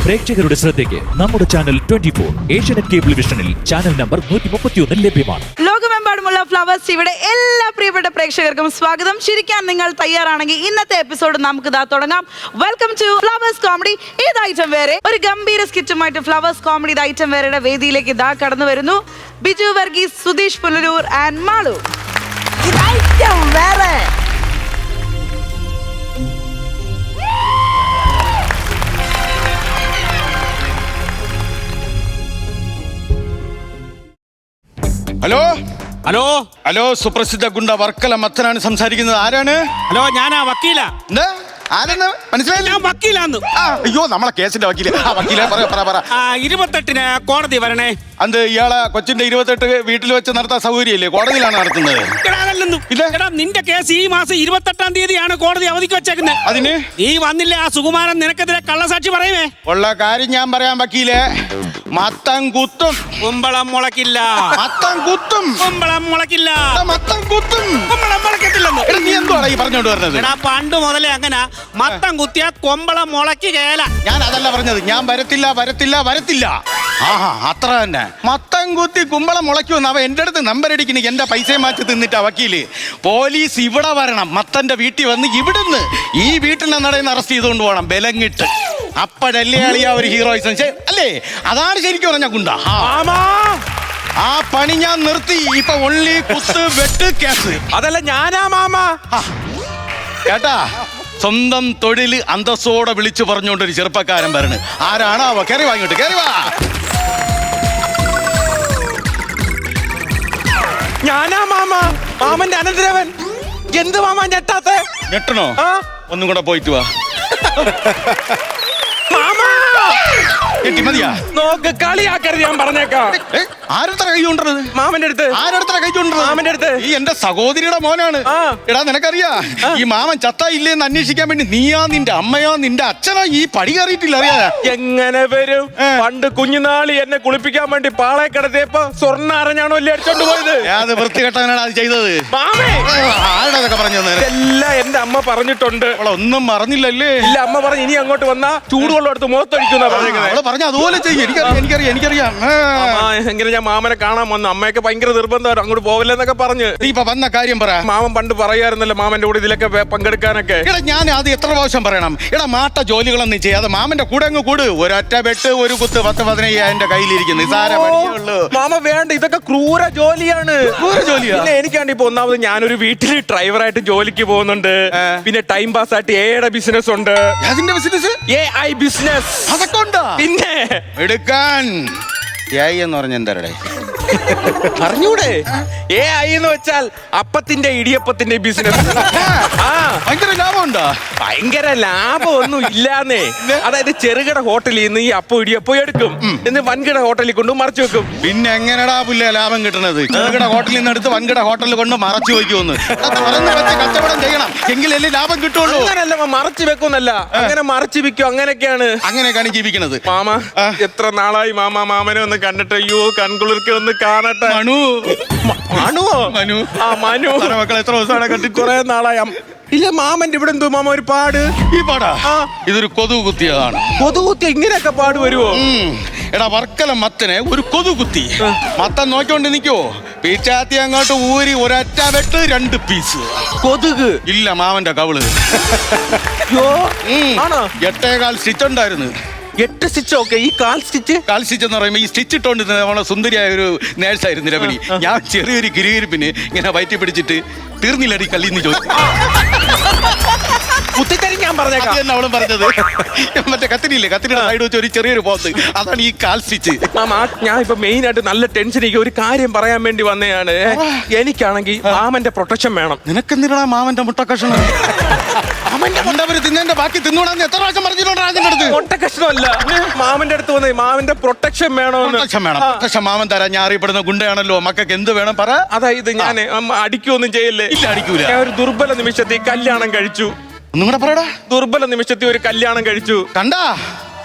പ്രേക്ഷകരുടെ ശ്രദ്ധയ്ക്ക് നമ്മുടെ ചാനൽ 24 ഏഷ്യാനെറ്റ് കേബിൾ വിഷനിൽ ചാനൽ നമ്പർ 131 ലഭ്യമാണ്. ലോകമെമ്പാടുമുള്ള ഫ്ലവേഴ്സ് ഇവിടെ എല്ലാ പ്രിയപ്പെട്ട പ്രേക്ഷകർക്കും സ്വാഗതം. ചിരിക്കാൻ നിങ്ങൾ തയ്യാറാണെങ്കിൽ ഇന്നത്തെ എപ്പിസോഡ് നമുക്ക് തുടങ്ങാം. Welcome to Flowers comedy. ഇത് ഐറ്റം വേറെ ഒരു ഗംഭീര സ്കിറ്റുമായിട്ട് ഫ്ലവേഴ്സ് കോമഡി ഐറ്റം വേറെയുടെ വേദിയിലേക്ക് കടന്നു വരുന്നു Biju Varghese, Sudheesh Punalur and Malu. Hello hello hello, സുപ്രസിദ്ധ ഗുണ്ട വർക്കല മത്തനാണ് സംസാരിക്കുന്നത്. ആരാണ്? ഹലോ, ഞാനാ വക്കീല. എന്താ ആരെന്ന് മനസ്സിലായില്ല? ഞാൻ വക്കീലാന്ന്. അയ്യോ, നമ്മളെ കേസിന്റെ വക്കീല്. വക്കീലെ പറ. 28-ന് കോടതി വരണേ. അത് ഇയാളെ കൊച്ചിന്റെ 28 വീട്ടിൽ വെച്ച് നടത്താൻ സൗകര്യമില്ലേ? കോടതിയിലാണ് നടത്തുന്നത്. എടാ, നിന്റെ കേസ് ഈ മാസം 28-ാം തീയതിയാണ് കോടതി അവധിക്ക് വെച്ചേക്കുന്നത്. അതിന് നീ വന്നില്ലേ? ആ സുകുമാരൻ നിനക്കെതിരെ കള്ളസാക്ഷി പറയുമേ. ഉള്ള കാര്യം ഞാൻ പറയാൻ വക്കീലെ. മത്തം കുത്തും, കുമ്പളം മുളക്കില്ല. മത്തം കുത്തും, കുമ്പളം മുളക്കില്ല. മത്തം കുത്തും, കുമ്പളം മുളക്കത്തില്ലെന്ന്. നീ എന്തുവാണ് ഈ പറഞ്ഞോണ്ട് വരുന്നത്? എടാ, പണ്ട് മുതലേ അങ്ങനെ മത്തം കുത്തിയ കൊമ്പളം മുളക്കുകേല. ഞാൻ അതല്ല പറഞ്ഞത്. ഞാൻ വരത്തില്ല. ആഹാ, അത്ര തന്നെ. മത്തം കുത്തി കുമ്പളം മുളയ്ക്കുമെന്ന് അവ എന്റെ അടുത്ത് നമ്പർ അടിക്കണ. എന്റെ പൈസയും മാറ്റി തിന്നിട്ടാ വക്കീല്. പോലീസ് ഇവിടെ വരണം, മത്തന്റെ വീട്ടിൽ വന്ന് ഇവിടുന്ന് ഈ വീട്ടിന്റെ നടയിൽ അറസ്റ്റ് ചെയ്തുകൊണ്ട് പോകണം ബലങ്ങിട്ട്. അപ്പോഴല്ലേ അളിയാ ഒരു ഹീറോയിസം അല്ലേ? അതാണ് ശരിക്കും പറഞ്ഞ ഗുണ്ട. ആ പണി ഞാൻ നിർത്തി. ഇപ്പൊ ഒൺലി കുത്ത് വെട്ട് കേസ്. അതല്ല ഞാനാ മാമ. കേട്ടാ, സ്വന്തം തൊഴില് അന്തസ്സോടെ വിളിച്ചു പറഞ്ഞുകൊണ്ടൊരു ചെറുപ്പക്കാരൻ വരണ്. ആരാണാവോ? കയറി വാങ്ങിട്ട് കയറി വാ. ഞാനാ മാമ, മാമന്റെ അനന്തരവൻ. എന്ത് മാമ ഞെട്ടാത്ത? ഞെട്ടണോ? ഒന്നും കൂടെ പോയിട്ട് വാ. മതിയാ? നോക്ക്, കളിയാക്കരുത്. ഞാൻ പറഞ്ഞേക്കാം. ആരുടെ കൈ കൊണ്ടത്? മാമന്റെ അടുത്ത്. ആരുടെ കൈ കൊണ്ടത്? മാമന്റെ അടുത്ത്. ഈ എന്റെ സഹോദരിയുടെ മോനാണ്. എടാ, നിനക്കറിയാ ഈ മാമൻ ചത്ത ഇല്ലേന്ന് അന്വേഷിക്കാൻ വേണ്ടി നീയാ നിന്റെ അമ്മയോ നിന്റെ അച്ഛനോ ഈ പടി കയറിയിട്ടില്ല. അറിയാ എങ്ങനെ വരും? പണ്ട് കുഞ്ഞുനാളി എന്നെ കുളിപ്പിക്കാൻ വേണ്ടി പാളയെ കിടത്തിയപ്പോ സ്വർണ്ണ അരഞ്ഞാണോ അല്ലേ അടിച്ചോണ്ട് പോയത്? അത് വൃത്തികെട്ടവനാണ് അത് ചെയ്തത്. മാമേ, ആരുടെ അതൊക്കെ പറഞ്ഞു തന്നെ? എല്ലാം എന്റെ അമ്മ പറഞ്ഞിട്ടുണ്ട്. ഒന്നും മറന്നില്ലല്ലേ? ഇല്ല, അമ്മ പറഞ്ഞു ഇനി അങ്ങോട്ട് വന്നാ ചൂടുവെള്ളം എടുത്ത് മുഖത്തൊഴിക്കുന്ന പറഞ്ഞേക്കുന്നത്. പറഞ്ഞു അതുപോലെ ചെയ്യും. എനിക്കറിയാം. എങ്ങനെ ഞാൻ മാമനെ കാണാൻ വന്നു. അമ്മയൊക്കെ ഭയങ്കര നിർബന്ധമാണ് അങ്ങോട്ട് പോവില്ലെന്നൊക്കെ പറഞ്ഞ്. നീ ഇപ്പൊ വന്ന കാര്യം പറ. മാമൻ പണ്ട് പറയാറുന്നല്ലോ മാമന്റെ കൂടെ ഇതിലൊക്കെ പങ്കെടുക്കാനൊക്കെ. എടാ, ഞാൻ അത് എത്ര പ്രാവശ്യം പറയണം? എടാ, മാട്ട ജോലികളൊന്നും ചെയ്യാതെ മാമന്റെ കൂടെ അങ്ങ് കൂട്. ഒരൊറ്റ വെട്ട്, ഒരു കുത്ത്, 10-15 കയ്യിലിരിക്കുന്നു. മാമ വേണ്ട, ഇതൊക്കെ ക്രൂര ജോലിയാണ്. ക്രൂര ജോലിയാ? പിന്നെ എനിക്കാണ്ട് ഇപ്പൊ ഒന്നാമത് ഞാനൊരു വീട്ടിൽ ഡ്രൈവറായിട്ട് ജോലിക്ക് പോകുന്നുണ്ട്. പിന്നെ ടൈം പാസ് ആയിട്ട് എയുടെ ബിസിനസ് ഉണ്ട്. അതിന്റെ ബിസിനസ്? AI business. അതൊക്കെ ഉണ്ടോ? പിന്നെ എടുക്കാൻ എന്ന് പറഞ്ഞ എന്താ അറിഞ്ഞൂടെ? AI എന്ന് വെച്ചാൽ അപ്പത്തിന്റെ ഇടിയപ്പത്തിന്റെ ബിസിനസ്. ഭയങ്കര ലാഭമുണ്ടോ? ഭയങ്കര ലാഭമൊന്നും ഇല്ലാന്നേ. അതായത് ചെറുകിട ഹോട്ടലിൽ നിന്ന് ഈ അപ്പം ഇടിയപ്പം എടുക്കും, എന്ന് വൻകിട ഹോട്ടലിൽ കൊണ്ട് മറച്ചു വെക്കും. പിന്നെ എങ്ങനെടാ പുല്ല ലാഭം കിട്ടണത്? ചെറുകിട ഹോട്ടലിൽ നിന്ന് എടുത്ത് വൻകിട ഹോട്ടലിൽ കൊണ്ട് മറച്ചു വയ്ക്കുമെന്ന് കച്ചവടം ചെയ്യണം, എങ്കിലല്ലേ ലാഭം കിട്ടുള്ളൂ. അങ്ങനല്ല, മറച്ചു വെക്കുന്നല്ല, അങ്ങനെ മറച്ചു വെക്കും. അങ്ങനെയൊക്കെയാണ്. അങ്ങനെയൊക്കെയാണ് ജീവിക്കണത്. മാമ, എത്ര നാളായി മാമനെ ഒന്ന് കണ്ടിട്ട്. അയ്യോ, കൺകുളിർക്ക് ഒന്ന് കാണട്ടെ. മനു മക്കൾ എത്ര ദിവസമാണ് കണ്ടിട്ട്? കുറെ നാളായി. ഇല്ല, മാമന്റെ ഇവിടെ എന്തോ മാമ ഒരു പാട്. ഈ പാടാ? ഇതൊരു കൊതുക് കുത്തിയതാണ്. കൊതുക് കുത്തി ഇങ്ങനെയൊക്കെ പാട് വരുവോ? എടാ, വർക്കല മത്തനെ ഒരു കൊതുക് കുത്തി. മത്തൻ നോക്കിക്കൊണ്ട് നിൽക്കോ? പീച്ചാത്തി അങ്ങോട്ട് ഊരി ഒരൊറ്റ വെട്ട് 2 പീസ്. കൊതുക് ഇല്ല, മാമന്റെ കവിള്. 8.25 സ്റ്റിച്ച് ഉണ്ടായിരുന്നു. 8 സ്റ്റിച്ച്. ഓക്കെ, ഈ കാൽ സ്റ്റിച്ച് എന്ന് പറയുമ്പോൾ ഈ സ്റ്റിച്ച് ഇട്ടോണ്ട് നമ്മളെ സുന്ദരിയായ ഒരു നേഴ്സായിരുന്നു രമണി. ഞാൻ ചെറിയൊരു കിരികിരിപ്പിന് ഇങ്ങനെ വയറ്റി പിടിച്ചിട്ട് തീർന്നില്ലടി കല്ലിന്ന് ചോദിച്ചു. ഞാൻ പറഞ്ഞേക്കാം. അവളും പറഞ്ഞത് മറ്റേ കത്തിരിയില്ലേ, കത്തിരിയുടെ സൈഡ് വെച്ച് ഒരു ചെറിയൊരു പോത്ത്, അതാണ് ഈ കാൽ സ്റ്റിച്ച്. ഞാൻ ഇപ്പൊ മെയിൻ ആയിട്ട് നല്ല ടെൻഷനിക്ക് ഒരു കാര്യം പറയാൻ വേണ്ടി വന്നതാണ്. എനിക്കാണെങ്കിൽ മാമന്റെ പ്രൊട്ടക്ഷൻ വേണം. നിനക്കെന്തിനാ മാമന്റെ മുട്ടക്കഷണം? മാമന്റെ മുണ്ടവര് തിന്നെ ബാക്കി തിന്നൂടാന്ന് എത്ര പ്രാവശ്യം പറഞ്ഞിട്ടുണ്ട്? മുട്ടക്കഷണമല്ല, മാമന്റെ അടുത്ത് വന്നേ, മാമന്റെ പ്രൊട്ടക്ഷൻ വേണം. പ്രൊട്ടക്ഷൻ മാമൻ തരാം. ഞാൻ അറിയപ്പെടുന്ന ഗുണ്ടയാണല്ലോ. മക്കൾക്ക് എന്ത് വേണം പറ. അതായത് ഞാൻ അടിക്കൊന്നും ചെയ്യല്ലേ? ഇല്ല, അടിക്കൂല. ഞാൻ ഒരു ദുർബല നിമിഷത്തിൽ കല്യാണം കഴിച്ചു. ഒന്നും കൂടെ പറയടാ. ദുർബല നിമിഷത്തിൽ ഒരു കല്യാണം കഴിച്ചു. കണ്ടാ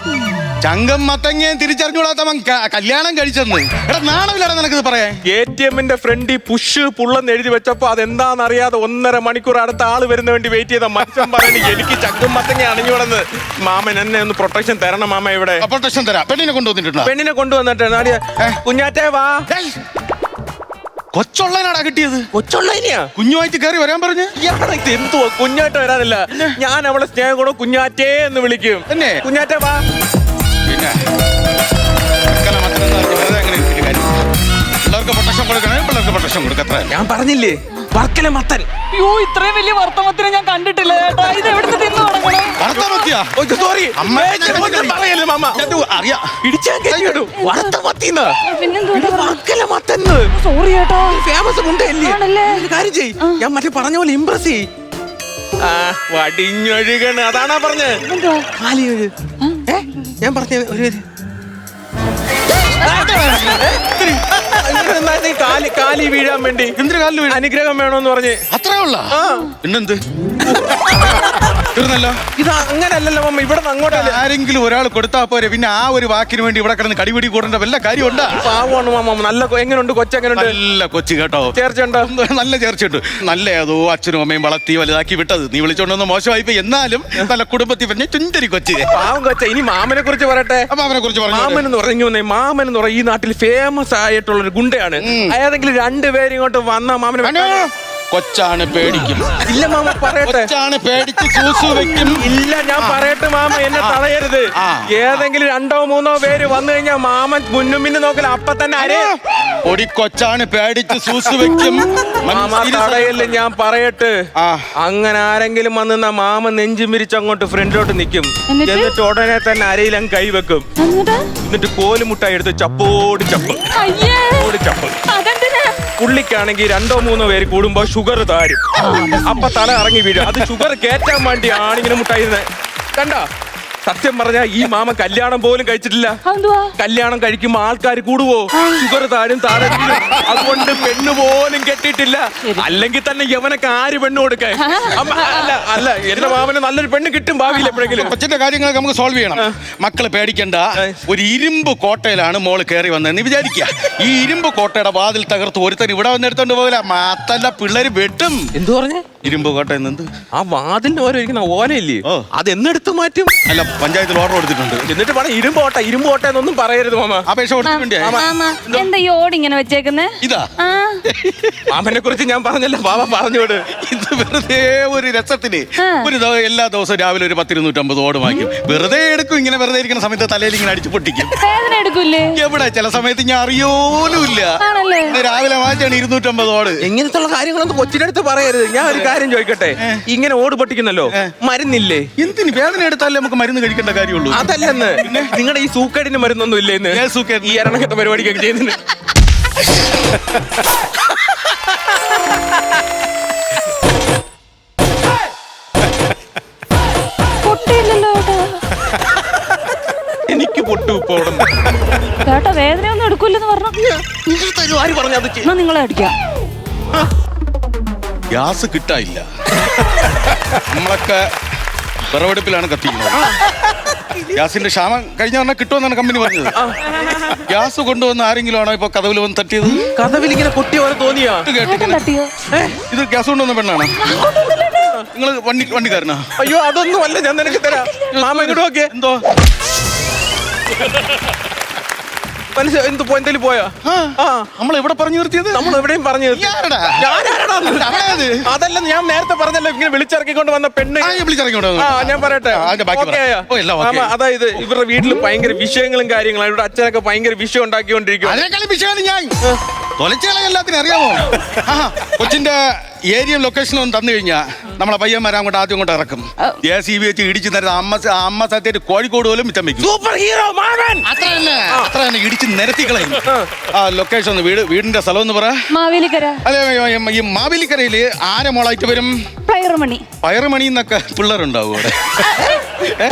ചങ്കം മത്തങ്ങയും തിരിച്ചറിഞ്ഞൂടാത്തവൻ കല്യാണം കഴിച്ചെന്ന്. എടാ നാണമില്ലടാ നിനക്കിത് പറയാൻ. ATM-ന്റെ ഫ്രണ്ടിൽ പുഷ് പുള്ളെന്ന് എഴുതി വെച്ചപ്പോ അതെന്താണെന്നറിയാതെ 1.5 മണിക്കൂർ അടുത്ത ആള് വരുന്ന വേണ്ടി വെയിറ്റ് ചെയ്ത മനുഷ്യൻ പറഞ്ഞു എനിക്ക് ചങ്കും മത്തങ്ങ അണിഞ്ഞുവിടുന്നത്. മാമൻ എന്നെ ഒന്ന് പ്രൊട്ടക്ഷൻ തരണം മാമ. ഇവിടെ പ്രൊട്ടക്ഷൻ തരാം. പെണ്ണിനെ കൊണ്ടുവന്നിട്ടുണ്ടോ? പെണ്ണിനെ കൊണ്ടുവന്നിട്ട് കുഞ്ഞാറ്റേ വാ. കൊച്ചുള്ളനാടാ കിട്ടിയത്. കൊച്ചുള്ളതിനെയാ കുഞ്ഞുമായിട്ട് കയറി വരാൻ പറഞ്ഞു. എന്തുവാ കുഞ്ഞാറ്റ വരാനില്ല. ഞാൻ അവളെ സ്നേഹം കൂടെ കുഞ്ഞാറ്റേ എന്ന് വിളിക്കും. തന്നെ കുഞ്ഞാറ്റേ വാ. പിന്നെ പിള്ളേർക്ക് പ്രൊട്ടക്ഷൻ കൊടുക്കണേ. പിള്ളേർക്ക് പ്രൊട്ടക്ഷൻ കൊടുക്കത്ര. ഞാൻ പറഞ്ഞില്ലേ വർക്കല മത്തൻ. അയ്യോ ഇത്രയും വലിയ വർത്തമത്തിനെ ഞാൻ കണ്ടിട്ടില്ല ചേട്ടാ. ഇത് എവിടുന്ന് തിന്നു തുടങ്ങണം? സോറി പറയല്ലേ മാമ. അറിയാം സോറി ചേട്ടാ. ഫേമസ് മുണ്ടല്ലേ. കാര്യം ചെയ്. ഞാൻ മറ്റേ പറഞ്ഞ പോലെ ഇംപ്രസ് ചെയ്. വടിഞ്ഞൊഴുകണ് അതാണാ പറഞ്ഞത്. ഞാൻ പറഞ്ഞ ഒരു കാലി വീഴാൻ വേണ്ടി. എന്തിനു കാലിൽ വീഴാൻ? അനുഗ്രഹം വേണോന്ന് പറഞ്ഞ്. അത്രേ ഉള്ള പിന്നെന്ത് തീർന്നല്ലോ. ഇത് അങ്ങനല്ലല്ലോ മമ്മ. ഇവിടെ അങ്ങോട്ടല്ല. ആരെങ്കിലും ഒരാൾ കൊടുത്താ പോരെ. പിന്നെ ആ ഒരു വാക്കിന് വേണ്ടി ഇവിടെ കിടന്ന് കടിപിടി കൂടേണ്ട വല്ല കാര്യമുണ്ടാ? പാവമാണ് മാമ. നല്ല എങ്ങനെയുണ്ട് കൊച്ചെങ്ങനെയുണ്ട്? നല്ല കൊച്ചു കേട്ടോ. ചേർച്ചയുണ്ടോ? നല്ല ചേർച്ചയുണ്ട്. നല്ല ഏതോ അച്ഛനും അമ്മയും വളർത്തി വലുതാക്കി വിട്ടത്. നീ വിളിച്ചോണ്ടൊന്ന് മോശമായിപ്പോ. എന്നാലും നല്ല കുടുംബത്തിൽ പറഞ്ഞ ചുണ്ടരി കൊച്ചി. പാവം കൊച്ച. ഇനി മാമനെ കുറിച്ച് പറയട്ടെ. മാമനെ കുറിച്ച് പറഞ്ഞു. മാമൻ എന്ന് പറഞ്ഞു. മാമൻ എന്ന് പറയും ഈ നാട്ടിൽ ഫേമസ് ആയിട്ടുള്ള ഒരു ഗുണ്ടയാണ്. ഏതെങ്കിലും 2 പേര് ഇങ്ങോട്ട് വന്ന മാമനെ കൊച്ചാണ് പേടിക്കും. ഇല്ല മാമ പറയട്ടെ. കൊച്ചാണ് പേടിച്ച് സൂസു വെക്കും. ഇല്ല ഞാൻ പറയട്ടെ മാമ. എന്നെ തടയരുത്. ഏതെങ്കിലും 2 or 3 പേര് വന്നു കഴിഞ്ഞാൽ മാമൻ മുന്നും പിന്നും നോക്കില്ല. അപ്പൊ തന്നെ അരേ പൊടി കൊച്ചാണ് പേടിച്ച് സൂസു വെക്കും. മാമ തടയല്ലേ. ഞാൻ പറയട്ടെ. അങ്ങനെ ആരെങ്കിലും വന്ന മാമൻ നെഞ്ചും പിരിച്ച് അങ്ങോട്ട് ഫ്രണ്ടിലോട്ട് നിൽക്കും. എന്നിട്ട് ഉടനെ തന്നെ അരയിലും കൈവെക്കും. എന്നിട്ട് കോലുമുട്ടായി എടുത്ത് ചപ്പോടി ചപ്പ് ചപ്പ്. പുള്ളിക്കാണെങ്കിൽ 2 or 3 പേര് കൂടുമ്പോ ഷുഗർ താരും. അപ്പൊ തല ഇറങ്ങി വീഴും. അത് ഷുഗർ കയറ്റാൻ വേണ്ടിയാണ് ഇങ്ങനെ മുട്ടായിരുന്നത്. കണ്ട സത്യം പറഞ്ഞ ഈ മാമ കല്യാണം പോലും കഴിച്ചിട്ടില്ല. കല്യാണം കഴിക്കുമ്പോ ആൾക്കാർ കൂടുവോ? ഷുഗർ താരും താഴെ. അതുകൊണ്ട് പെണ്ണ് പോലും കെട്ടിയിട്ടില്ല. അല്ലെങ്കിൽ തന്നെ യവനൊക്കെ ആര് പെണ്ണ് കൊടുക്കാൻ? അല്ല എന്റെ മാമന് നല്ലൊരു പെണ്ണ് കിട്ടും ഭാവിയിൽ എപ്പോഴെങ്കിലും. കൊച്ചിന്റെ കാര്യങ്ങളൊക്കെ നമുക്ക് സോൾവ് ചെയ്യണം. മക്കള് പേടിക്കണ്ട. ഒരു ഇരുമ്പ് കോട്ടയിലാണ് മോള് കയറി വന്നതെന്ന് വിചാരിക്കുക. ഈ ഇരുമ്പ് കോട്ടയുടെ വാതിൽ തകർത്ത് ഒരുത്തൻ ഇവിടെ വന്നെടുത്തോണ്ട് പോകില്ല. മാത്രല്ല പിള്ളേര് വെട്ടും. എന്തു പറഞ്ഞേ? ഇരുമ്പ് കോട്ടയിൽ നിന്ന് ആ വാതിലിന്റെ ഓരോ ഇരിക്കുന്ന ഓലയില്ലേ അത് എന്നെടുത്ത് മാറ്റും. അല്ല പഞ്ചായത്തിൽ ഓർഡർ കൊടുത്തിട്ടുണ്ട്. എന്നിട്ട് പറഞ്ഞ ഇരുമ്പോട്ടെ എന്നൊന്നും പറയരുത് മാമ. അപേക്ഷ കൊടുത്തിട്ടുണ്ട്. എന്താ ഈ ഓട് ഇങ്ങനെ വെച്ചേക്കുന്നേ? ഇതാ മാമനെ കുറിച്ച് ഞാൻ പറഞ്ഞല്ലോ. ബാബ പറഞ്ഞോട്. ഇത് വെറുതെ ഒരു രസത്തിന് എല്ലാ ദിവസവും രാവിലെ ഒരു 10-250 ഓട് വാങ്ങിക്കും. വെറുതെ എടുക്കും. ഇങ്ങനെ വെറുതെ ഇരിക്കുന്ന സമയത്ത് തലയിൽ ഇങ്ങനെ അടിച്ചു പൊട്ടിക്കും. വേദന എടുക്കൂലേ? എവിടെ ചില സമയത്ത് ഞാൻ അറിയോലുമില്ല. രാവിലെ വാങ്ങിച്ചാണ് 250 ഓട്. എങ്ങനത്തുള്ള കാര്യങ്ങളൊന്നും കൊച്ചിന്റെ അടുത്ത് പറയരുത്. ഞാൻ ഒരു കാര്യം ചോദിക്കട്ടെ. ഇങ്ങനെ ഓട് പൊട്ടിക്കുന്നല്ലോ, മരുന്നില്ലേ? എന്തിന്? വേദന എടുത്താലേ നമുക്ക് മരുന്ന് കഴിക്കേണ്ട കാര്യമുള്ളൂ. അതല്ലെന്ന്. നിങ്ങളുടെ ഈ സൂക്കേടിന് മരുന്നൊന്നും ഇല്ലേന്ന്? ഈ എറണാകുളത്തെ പരിപാടിക്കൊക്കെ ചെയ്യുന്നുണ്ട്. എനിക്ക് പൊട്ടു പോണം ചേട്ടാ. വേദനയൊന്നും എടുക്കൂലെന്ന് പറഞ്ഞു. ആര് പറഞ്ഞത്? നിങ്ങളെ അടിക്കാം. ഗ്യാസ് കിട്ടാനില്ല. നമ്മളൊക്കെ വിറവെടുപ്പിലാണ് കത്തിക്കുന്നത്. ഗ്യാസിന്റെ ക്ഷാമം കഴിഞ്ഞ പറഞ്ഞാൽ കിട്ടുമെന്നാണ് കമ്പനി പറഞ്ഞത്. ഗ്യാസ് കൊണ്ടുവന്ന് ആരെങ്കിലും ആണോ ഇപ്പൊ കഥവിൽ വന്ന് തട്ടിയത്? കഥവിൽ ഇങ്ങനെ പൊട്ടിയ പോലെ തോന്നിയാ? ഇത് ഗ്യാസ് കൊണ്ടുവന്ന പെണ്ണാണ്. നിങ്ങൾ വണ്ടിക്കാരനാ? അയ്യോ അതൊന്നും അല്ല. ഞാൻ നിനക്ക് തരാം. മാമ ഇങ്ങോട്ട് നോക്കിയേ. എന്തോ എന്തെങ്കിലും പോയാ? നമ്മൾ എവിടെ പറഞ്ഞു നിർത്തിയത്? നമ്മൾ എവിടെയും പറഞ്ഞു നിർത്തി. അതല്ല ഞാൻ നേരത്തെ പറഞ്ഞല്ലോ ഇങ്ങനെ വിളിച്ചിറക്കിക്കൊണ്ട് വന്ന പെണ്ണ്. ഞാൻ പറയട്ടെ. അതായത് ഇവരുടെ വീട്ടിൽ ഭയങ്കര വിഷയങ്ങളും കാര്യങ്ങളും. ഇവിടെ അച്ഛനൊക്കെ ഭയങ്കര വിഷയം ഉണ്ടാക്കിക്കൊണ്ടിരിക്കും. എല്ലാത്തിനും അറിയാമോ? കൊച്ചിന്റെ ഏരിയ ലൊക്കേഷൻ ഒന്ന് തന്നു കഴിഞ്ഞാ നമ്മളെ പയ്യന്മാരെ അങ്ങോട്ട് ആദ്യം കൊണ്ട് ഇറക്കും. JCB വെച്ച് ഇടിച്ചു തരുന്ന അമ്മ സത്യമായിട്ട് കോഴിക്കോട് പോലും മിച്ചം വെക്കും. സൂപ്പർ ഹീറോ മാമൻ. അത്ര തന്നെ ഇടിച്ച് നിരത്തിക്കളയും. ആ ലൊക്കേഷൻ ഒന്ന് വീടിന്റെ സ്ഥലം ഒന്ന് പറ. മാവേലിക്കര. അതെ ഈ മാവേലിക്കരയില് ആരെ മോളായിട്ട് വരും? പയറുമണി. പയറുമണി എന്നൊക്കെ പിള്ളേരുണ്ടാവും അവിടെ.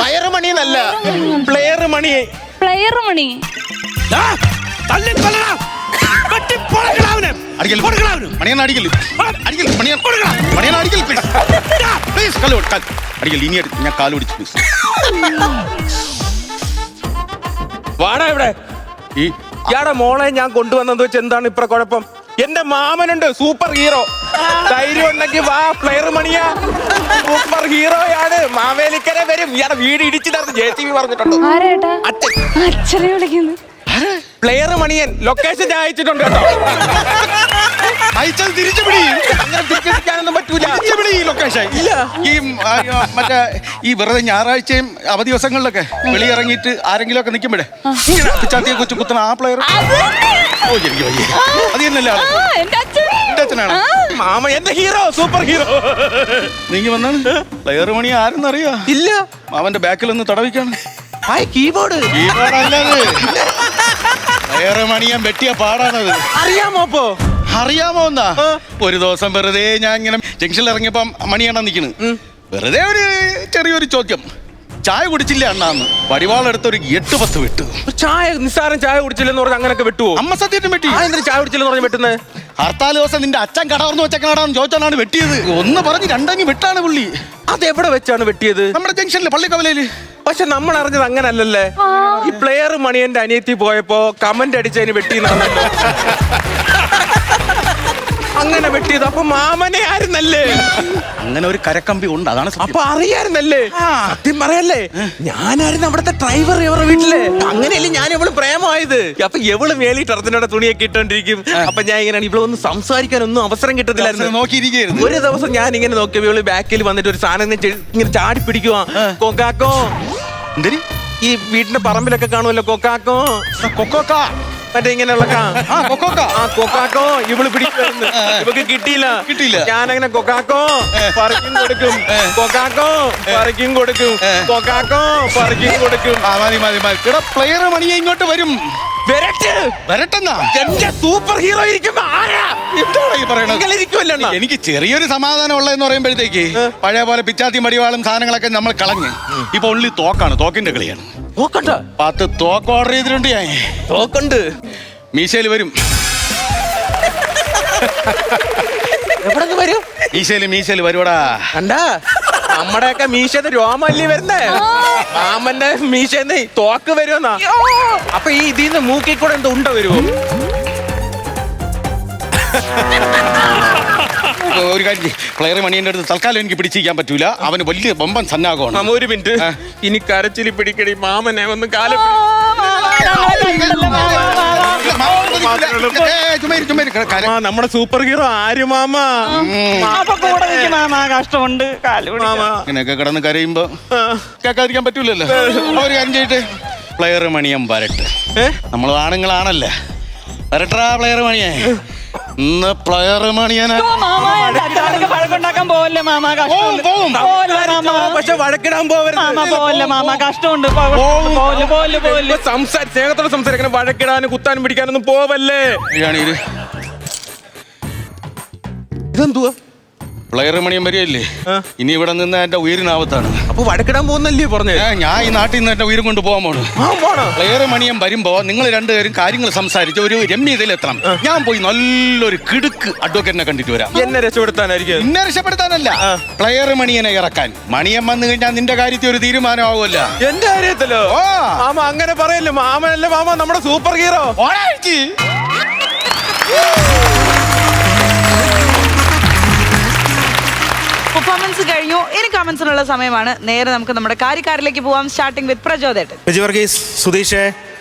പയറുമണി എന്നല്ല, പ്ലെയർ മണി. പ്ലെയർ മണി. ഞാൻ കാല് പിടിച്ചു. വാടാ ഇവിടെ. ഇയാടെ മോളെ ഞാൻ കൊണ്ടുവന്നത് വെച്ച് എന്താണ് ഇത്ര കുഴപ്പം? എന്റെ മാമനുണ്ട് സൂപ്പർ ഹീറോ. ധൈര്യം ഉണ്ടെങ്കിൽ വാ, പ്ലെയർ മണിയാ സൂപ്പർ ഹീറോയാണ്. മാവേലിക്കര വരും. ഇയാടെ വീട് ഇടിച്ചു തരുന്നു JCB പറഞ്ഞിട്ടുണ്ട്. ആരേട്ടാ? അച്ഛൻ അച്ഛനെ വിളിക്കുന്നു. പ്ലെയർ മണിയൻ ലൊക്കേഷൻ ഞാൻ അയച്ചിട്ടുണ്ട് കേട്ടോ. അയച്ചത് തിരിച്ചു പിടി. അങ്ങനെ തിരിച്ചെടുക്കാനൊന്നും പറ്റൂല. തിരിച്ചു പിടി ഈ ലൊക്കേഷൻ. ഇല്ല. ഈ മറ്റേ ഈ വെറുതെ ഞായറാഴ്ചയും അവധി ദിവസങ്ങളിലൊക്കെ വെളിയിറങ്ങിയിട്ട് ആരെങ്കിലും ഒക്കെ നിൽക്കുമ്പോഴേ ചാത്തിയെ കൊച്ചു കുത്തണ ആ പ്ലെയർ. ഓ എനിക്ക് വയ്യ. അത് തന്നെയല്ലേ ആള്? എന്റെ അച്ഛൻ. എന്റെ അച്ഛനാണ്. മാമ എന്റെ ഹീറോ, സൂപ്പർ ഹീറോ. നീങ്ങി വന്നാണ് പ്ലെയർ മണി ആരെന്നറിയാ? ഇല്ല. അവന്റെ ബാക്കിലൊന്ന് തടവിക്കാണ്. കീബോർഡ് കീബോർഡല്ലത്. പ്ലെയർ മണിയാൻ വെട്ടിയ പാടാണത്. അറിയാമോ? അപ്പോ അറിയാമോ എന്നാ? ഒരു ദിവസം വെറുതെ ഞാൻ ഇങ്ങനെ ജംഗ്ഷനിൽ ഇറങ്ങിയപ്പം മണിയണ്ണ നിക്കണ്. വെറുതെ ഒരു ചെറിയൊരു ചോദ്യം, ചായ കുടിച്ചില്ല അണ്ണാന്ന്. വടിവാളെടുത്ത് ഒരു 8-10 വിട്ടു. ചായ നിസ്സാരം ചായ കുടിച്ചില്ലെന്ന് പറഞ്ഞാൽ അങ്ങനെയൊക്കെ വെട്ടുവോ? അമ്മ സത്യത്തിന് വെട്ടി. എന്തിനാ ചായ കുടിച്ചില്ലെന്ന് പറഞ്ഞ് വെട്ടുന്നത്? ഹർത്താൽ ദിവസം നിന്റെ അച്ഛൻ കടവർന്ന് വെച്ചക്കനാടാന്ന് ചോദിച്ചാണ് വെട്ടിയത്. ഒന്ന് പറഞ്ഞ് രണ്ടങ്ങി വിട്ടാണ് പുള്ളി. അത് എവിടെ വെച്ചാണ് വെട്ടിയത്? നമ്മുടെ ജംഗ്ഷനിൽ പള്ളിക്കവലയില്. പക്ഷെ നമ്മൾ അറിഞ്ഞത് അങ്ങനല്ലല്ലേ. ഈ പ്ലെയർ മണിയന്റെ അനിയത്തി പോയപ്പോ കമന്റ് അടിച്ചതിന് വെട്ടി അങ്ങനെ വെട്ടിയത്. അപ്പൊ മാമനെ ആയിരുന്നല്ലേ? അങ്ങനെ ഒരു കരക്കമ്പി ഉണ്ട്, അതാണ് സത്യം. അപ്പൊ അറിയായിരുന്നല്ലേ? സത്യം പറയല്ലേ, ഞാനായിരുന്നു അവിടുത്തെ ഡ്രൈവർ ഇവരുടെ വീട്ടില്. അങ്ങനെയല്ലേ ഞാൻ ഇവള് പ്രേമമായത്. അപ്പൊ എവള് മേലി ടർത്തിനോടെ തുണിയൊക്കെ ഇട്ടോണ്ടിരിക്കും. അപ്പൊ ഞാൻ ഇങ്ങനെ ഇവിടെ ഒന്ന് സംസാരിക്കാനൊന്നും അവസരം കിട്ടത്തില്ലായിരുന്നു. നോക്കിയിരിക്കുന്നു. ഒരു ദിവസം ഞാൻ ഇങ്ങനെ നോക്കിയപ്പോ ഇവള് ബാക്കിൽ വന്നിട്ട് ഒരു സാധനം ഇങ്ങനെ ചാടി പിടിക്കുവാ. കൊക്കാക്കോ. എന്തിന്? ഈ വീടിന്റെ പറമ്പിലൊക്കെ കാണുമല്ലോ കൊക്കാക്കോ. കൊക്കോക്ക. മറ്റേ ഇങ്ങനെയുള്ള കൊക്കാക്കോ ഇവള് പിടിക്കുന്നു. ഇവക്ക് കിട്ടിയില്ല. ഞാനങ്ങനെ കൊക്കാക്കോ പറിക്കും കൊടുക്കും, കൊക്കാക്കോ പറിക്കും കൊടുക്കും, കൊക്കാക്കോ പറിക്കും കൊടുക്കും. പ്ലെയർ മണിയെ ഇങ്ങോട്ട് വരും. വരട്ടെന്നാ എന്റെ സൂപ്പർ ഹീറോ ഇരിക്കുമ്പോ ആരാ? എന്താണ് ഈ പറയണത്? ഇരിക്കുമല്ലോ. എനിക്ക് ചെറിയൊരു സമാധാനം ഉള്ളതെന്ന് പറയുമ്പോഴത്തേക്ക് പഴയ പോലെ പിച്ചാത്തി മടിവാളും സാധനങ്ങളൊക്കെ നമ്മൾ കളഞ്ഞ് ഇപ്പൊ ഉള്ളി തോക്കാണ്, തോക്കിന്റെ കളിയാണ്. തോക്കണ്ട 10 തോക്ക് ഓർഡർ ചെയ്തിട്ടുണ്ട് ഞാൻ. തോക്കുണ്ട്. മീശയിൽ വരും. എവിടെ വരും? മീശയിൽ വരുവടാ. കണ്ടാ നമ്മുടെയൊക്കെ മീശന്ന് രോമല്ലേ വരുന്നേ. മാമന്റെ മീശന്ന് തോക്ക് വരുമെന്നാ. അപ്പൊ ഈ ഇതിന്ന് മൂക്കി കൂടെ എന്തോ ഉണ്ട വരുമോ? ഒരു കാര്യം, പ്ലെയർ മണിയന്റെ അടുത്ത് തൽക്കാലം എനിക്ക് പിടിച്ചിരിക്കാൻ പറ്റൂല. അവന് വലിയ ബൊമ്പൻ സന്നാഹമാണ്. ഒരു മിനിറ്റ്, ഇനി കരച്ചില് പിടിക്കടി മാമനെ ഒന്ന് കാലം. നമ്മുടെ സൂപ്പർ ഹീറോ ആര് മാമ? കഷ്ടമുണ്ട്. ഇങ്ങനെയൊക്കെ കിടന്ന് കരയുമ്പോ കേൾക്കാതിരിക്കാൻ പറ്റൂലല്ലോ. ഒരു കാര്യം ചെയ്തിട്ട് പ്ലെയർ മണിയൻ വരട്ടെ. നമ്മൾ ആണുങ്ങളാണല്ലേ, വരട്ടാ പ്ലെയർ മണിയെ. ഇന്ന് പ്ലെയർ മണിയനെ വഴക്കുണ്ടാക്കാൻ പോവല്ലേ മാമ? പക്ഷെ വഴക്കിടാൻ പോവല്ലേ മാമ? കഷ്ടമുണ്ട്. സ്നേഹത്തോടെ സംസാരിക്കണം. വഴക്കിടാനും കുത്താനും പിടിക്കാനൊന്നും പോവല്ലേ. ഇതെന്തുവാ? പ്ലെയർ മണിയൻ വരികയല്ലേ, ഇനി ഇവിടെ നിന്ന് എന്റെ ഉയരിനാവത്താണ്. അപ്പൊ വഴക്കിടാൻ പോകുന്നല്ലേ പറഞ്ഞേ? ഞാൻ ഈ നാട്ടിൽ നിന്ന് എന്റെ ഉയരം കൊണ്ട് പോകാൻ പോണു. പ്ലെയർ മണിയൻ വരുമ്പോ നിങ്ങൾ രണ്ടുപേരും കാര്യങ്ങൾ സംസാരിച്ച് ഒരു രമ്യതയിലെത്തണം. ഞാൻ പോയി നല്ലൊരു കിടുക്ക് അഡ്വക്കേറ്റിനെ കണ്ടിട്ട് വരാം. എന്നെ രക്ഷപ്പെടുത്താനായിരിക്കും? എന്നെ രക്ഷപ്പെടുത്താനല്ല, പ്ലെയർ മണിയനെ ഇറക്കാൻ. മണിയൻ വന്നു കഴിഞ്ഞാൽ നിന്റെ കാര്യത്തിൽ ഒരു തീരുമാനമാവുമല്ലോ. എന്റെ കാര്യത്തിലോ? മാമ അങ്ങനെ പറയല്ലേ. മാമനല്ലേ മാമ നമ്മുടെ സൂപ്പർ ഹീറോ. പെർഫോമൻസ് കഴിഞ്ഞു. ഇനി കമന്റ്സിനുള്ള സമയമാണ്. നേരെ നമുക്ക് നമ്മുടെ കാര്യക്കാരിലേക്ക് പോവാം. സ്റ്റാർട്ടിംഗ് വിത്ത് പ്രചോദേട്ടൻ. ബിജു വർഗീസ്, സുധീഷേ,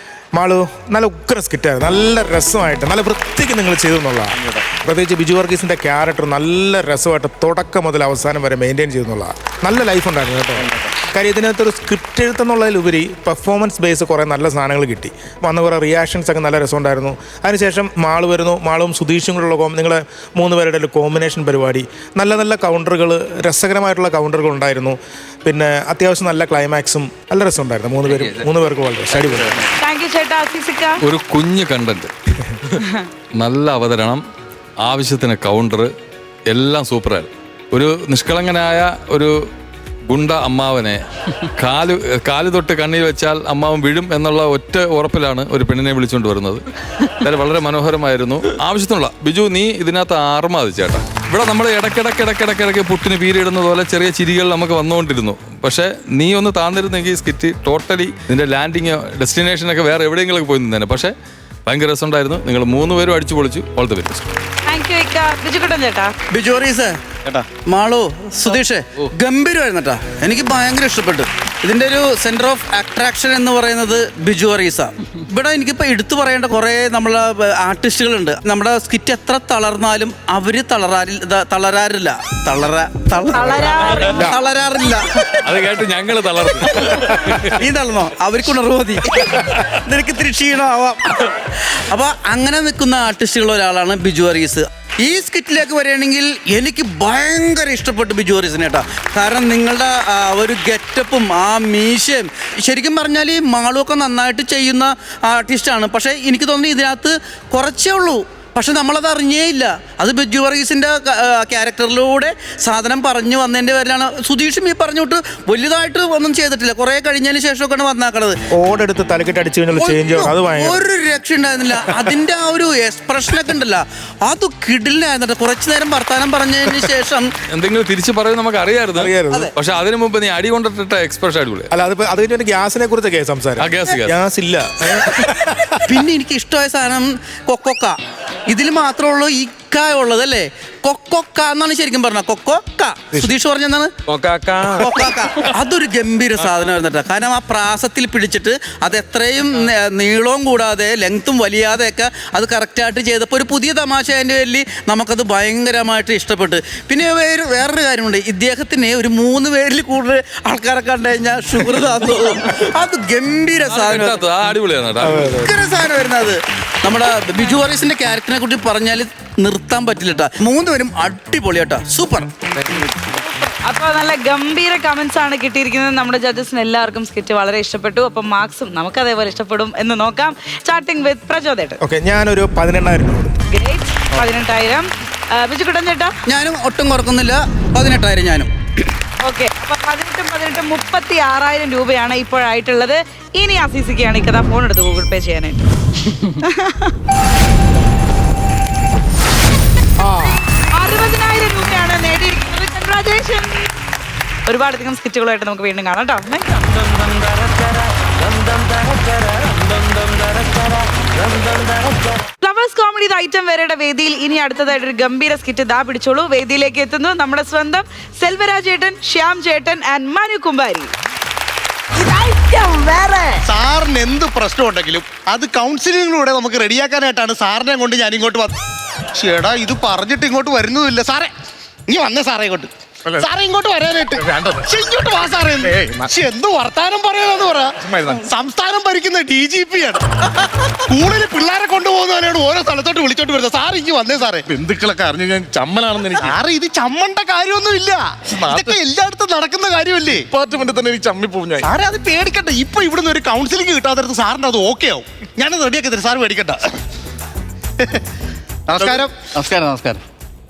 മാളു, നല്ല ഉഗ്ര സ്കിറ്റായിരുന്നു. നല്ല രസമായിട്ട് നല്ല വൃത്തിക്ക് നിങ്ങൾ ചെയ്തു എന്നുള്ളതാണ്. പ്രത്യേകിച്ച് ബിജു വർഗീസിന്റെ ക്യാരക്ടർ നല്ല രസമായിട്ട് തുടക്കം മുതൽ അവസാനം വരെ മെയിൻറ്റെയിൻ ചെയ്യുന്നുള്ളതാണ്. നല്ല ലൈഫ് ഉണ്ടായിരുന്നു കേട്ടോ. കാര്യം ഇതിനകത്തൊരു സ്ക്രിപ്റ്റ് എഴുത്തുന്നുള്ളതിലുപരി പെർഫോമൻസ് ബേസ് കുറേ നല്ല സാധനങ്ങൾ കിട്ടി. വന്ന കുറേ റിയാക്ഷൻസ് ഒക്കെ നല്ല രസമുണ്ടായിരുന്നു. അതിനുശേഷം മാള് വരുന്നു. മാളും സുധീഷും കൂടെയുള്ള നിങ്ങൾ 3 പേരുടെ ഒരു കോമ്പിനേഷൻ പരിപാടി. നല്ല നല്ല കൗണ്ടറുകൾ, രസകരമായിട്ടുള്ള കൗണ്ടറുകൾ ഉണ്ടായിരുന്നു. പിന്നെ അത്യാവശ്യം നല്ല ക്ലൈമാക്സും നല്ല രസമുണ്ടായിരുന്നു. 3 പേർക്ക് വളരെ അടിപൊളിയായിരുന്നു. ഒരു കുഞ്ഞ് കണ്ടന്റ്, നല്ല അവതരണം, ആവശ്യത്തിന് കൗണ്ടർ, എല്ലാം സൂപ്പറായിരുന്നു. ഒരു നിഷ്കളങ്കനായ ഒരു ഗുണ്ട അമ്മാവനെ കാല് തൊട്ട് കണ്ണിൽ വെച്ചാൽ അമ്മാവൻ വീഴും എന്നുള്ള ഒറ്റ ഉറപ്പിലാണ് ഒരു പെണ്ണിനെ വിളിച്ചുകൊണ്ട് വരുന്നത്. വളരെ മനോഹരമായിരുന്നു. ആവശ്യത്തിനുള്ള ബിജു, നീ ഇതിനകത്ത് ആർമാതി ചേട്ടാ. ഇവിടെ നമ്മൾ ഇടയ്ക്കിടയ്ക്ക് പുട്ടിന് പീരിടുന്നത് പോലെ ചെറിയ ചിരികൾ നമുക്ക് വന്നുകൊണ്ടിരുന്നു. പക്ഷേ നീ ഒന്ന് താന്നിരുന്നെങ്കിൽ സ്കിറ്റ് ടോട്ടലി നിന്റെ ലാൻഡിങ് ഡെസ്റ്റിനേഷനൊക്കെ വേറെ എവിടെയെങ്കിലും പോയി നിന്നേനെ. പക്ഷേ ഭയങ്കര രസമുണ്ടായിരുന്നു. നിങ്ങൾ 3 പേരും അടിച്ചു പൊളിച്ചു. All the best. Thank you ഇക്ക. ബിജുക്കുട്ടൻ ചേട്ടാ. ബിജോറീസ് മാളു സുധീഷ് ഗംഭീരമായിരുന്നു കേട്ടാ. എനിക്ക് ഭയങ്കര ഇഷ്ടപ്പെട്ടു. ഇതിന്റെ ഒരു സെന്റർ ഓഫ് അട്രാക്ഷൻ എന്ന് പറയുന്നത് ബിജു അറീസ. ഇവിടെ എനിക്കിപ്പോ എടുത്തു പറയേണ്ട കുറെ നമ്മളെ ആർട്ടിസ്റ്റുകളുണ്ട്. നമ്മുടെ സ്കിറ്റ് എത്ര തളർന്നാലും അവര് തളരാറില്ല. അത് കേട്ട് ഞങ്ങൾ തളർന്നു. നീ തളർന്നോ? അവർക്ക് ഉണർവ് മതി. നിനക്ക് ഇത്തിരി ക്ഷീണമാവാം. അപ്പൊ അങ്ങനെ നിൽക്കുന്ന ആർട്ടിസ്റ്റുകൾ ഒരാളാണ് ബിജു അറീസ്. ഈ സ്കിറ്റിലേക്ക് വരികയാണെങ്കിൽ എനിക്ക് ഭയങ്കര ഇഷ്ടപ്പെട്ടു ബിജു അറീസിനെ കേട്ടോ. കാരണം നിങ്ങളുടെ ഒരു ഗെറ്റപ്പും ആ മീശയും, ശരിക്കും പറഞ്ഞാൽ ഈ മാളുമൊക്കെ നന്നായിട്ട് ചെയ്യുന്ന ആർട്ടിസ്റ്റാണ്. പക്ഷേ എനിക്ക് തോന്നുന്നു ഇതിനകത്ത് കുറച്ചേ ഉള്ളൂ. പക്ഷെ നമ്മളത് അറിഞ്ഞേ ഇല്ല. അത് ബിജു വർഗീസിന്റെ ക്യാരക്ടറിലൂടെ സാധനം പറഞ്ഞു വന്നതിന്റെ പേരിലാണ്. സുധീഷും ഈ പറഞ്ഞോട്ട് വലുതായിട്ട് ഒന്നും ചെയ്തിട്ടില്ല. കുറെ കഴിഞ്ഞതിന് ശേഷമൊക്കെയാണ് വന്നാക്കണത്. ഓടെടുത്ത് തലക്കെട്ട് അടിച്ചു ചേഞ്ച് ഒരു രക്ഷ ഉണ്ടായിരുന്നില്ല. അതിന്റെ ആ ഒരു എക്സ്പ്രഷനൊക്കെ ഉണ്ടല്ലോ, അത് കിടിലായിരുന്നു. കുറച്ചു നേരം വർത്താനം പറഞ്ഞതിന് ശേഷം എന്തെങ്കിലും തിരിച്ചു പറയുന്നത് നമുക്ക് അറിയാമായിരുന്നു. പക്ഷെ അതിനു മുമ്പ് നീ അടി കൊണ്ടിട്ട എക്സ്പ്രഷൻ അടിപൊളി. അല്ല, അത് കഴിഞ്ഞ ഗ്യാസിനെ കുറിച്ചൊക്കെ സംസാരം. ഗ്യാസ് ഇല്ല. പിന്നെ എനിക്ക് ഇഷ്ടമായ സാധനം കൊക്കൊക്ക. ഇതിൽ മാത്രമേ ഉള്ളൂ ഈ കായ ഉള്ളത് അല്ലേ? കൊക്കൊക്ക എന്നാണ് ശരിക്കും പറഞ്ഞത്. കൊക്കൊക്ക. സുധീഷ് പറഞ്ഞെന്താണ്? കൊക്കാക്ക. അതൊരു ഗംഭീര സാധനമായിരുന്നു കേട്ടോ. കാരണം ആ പ്രാസത്തിൽ പിടിച്ചിട്ട് അത് എത്രയും നീളവും കൂടാതെ ലെങ്ത്തും വലിയാതെയൊക്കെ അത് കറക്റ്റായിട്ട് ചെയ്തപ്പോൾ ഒരു പുതിയ തമാശ അതിൻ്റെ പേരിൽ നമുക്കത് ഭയങ്കരമായിട്ട് ഇഷ്ടപ്പെട്ടു. പിന്നെ വേറൊരു കാര്യമുണ്ട്. ഇദ്ദേഹത്തിന് ഒരു 3 പേരിൽ കൂടുതൽ ആൾക്കാരെ കണ്ടു കഴിഞ്ഞാൽ ഷുഗർ താന്നു. അത് ഗംഭീര സാധനം. ഭയങ്കര സാധനം വരുന്നത്. നമ്മുടെ ബിജു വർഗീസിന്റെ ക്യാരക്ടറിനെ കുറിച്ച് പറഞ്ഞാൽ നിർത്താൻ പറ്റില്ല കേട്ടോ. 3 പേരും അടിപൊളിയാട്ടോ. സൂപ്പർ. അപ്പൊ നല്ല ഗംഭീര കമന്റ്സ് ആണ് കിട്ടിയിരിക്കുന്നത്. നമ്മുടെ ജഡ്ജസിന് എല്ലാവർക്കും സ്കിറ്റ് വളരെ ഇഷ്ടപ്പെട്ടു. അപ്പൊ മാർക്സും നമുക്ക് അതേപോലെ ഇഷ്ടപ്പെടും എന്ന് നോക്കാം. Starting with പ്രചോദേട്ടൻ. ഓക്കെ, ഞാനൊരു 18,000. ഗ്രേറ്റ്. 18,000. ബിജുക്കുട്ടൻ ചേട്ടാ? ഞാനും ഒട്ടും കുറക്കുന്നില്ല. 18,000 ഞാനും. ഓക്കെ, അപ്പൊ 18 36,000 രൂപയാണ് ഇപ്പോഴായിട്ടുള്ളത്. ഇനി അസീസിക്കാണ് ഈ കഥ ഫോൺ എടുത്ത് ഗൂഗിൾ പേ ചെയ്യാനായിട്ട്. 60,000 രൂപയാണ് നേടിയിരിക്കുന്നത്. കൺഗ്രാജുലേഷൻ. ഒരുപാടധികം സ്കിറ്റുകളായിട്ട് നമുക്ക് വീണ്ടും കാണാം കേട്ടോ. ഫ്ലവേഴ്സ് കോമഡി ഐറ്റം വരെയുടെ വേദിയിൽ ഇനി അടുത്തതായിട്ട് ഒരു ഗംഭീര സ്കിറ്റ് ദാ പിടിച്ചോളൂ. വേദിയിലേക്ക് എത്തുന്നു നമ്മുടെ സ്വന്തം സെൽവരാജ് ചേട്ടൻ, ശ്യാം ചേട്ടൻ ആൻഡ് മനു കുമ്പാരി. സാറിന് എന്ത് പ്രശ്നം ഉണ്ടെങ്കിലും അത് കൗൺസിലിങ്ങിലൂടെ നമുക്ക് റെഡിയാക്കാനായിട്ടാണ് സാറിനെ കൊണ്ട് ഞാൻ ഇങ്ങോട്ട് ചേടാ ഇത് പറഞ്ഞിട്ട് ഇങ്ങോട്ട് വരുന്നതില്ല. സാറേ ഇനി വന്നേ സാറേ ഇങ്ങോട്ട്. സാറേ ഇങ്ങോട്ട് വരാനായിട്ട് ഇങ്ങോട്ട് വാ സാറേ. എന്ത് വർത്താനം പറയാന്ന് പറ. സംസ്ഥാനം ഭരിക്കുന്ന DGP ആണ്. സ്കൂളിൽ പിള്ളേരെ കൊണ്ടുപോകുന്നവരാണ് ഓരോ സ്ഥലത്തോട്ട് വിളിച്ചോട്ട് വരുന്നത്. സാർ ഇങ്ങ് വന്നേ സാറേ. ബന്ധുക്കളൊക്കെ അറിഞ്ഞു ഞാൻ ചമ്മലാണെന്ന് എനിക്ക്. സാറ് ഇത് ചമ്മണ്ട കാര്യമൊന്നും ഇല്ല. ഇതൊക്കെ എല്ലായിടത്തും നടക്കുന്ന കാര്യമല്ലേ. ഡിപ്പാർട്ട്മെന്റിൽ തന്നെ എനിക്ക് ചമ്മിപ്പോവും ഞാൻ. സാറേ അത് പേടിക്കട്ടെ. ഇപ്പൊ ഇവിടുന്ന് ഒരു കൗൺസിലിംഗ് കിട്ടാത്തടത്ത് സാറിന് അത് ഓക്കെ ആവും. ഞാനത് റെഡിയാക്കി തരാം. സാർ പേടിക്കട്ട. നമസ്കാരം. നമസ്കാരം. നമസ്കാരം.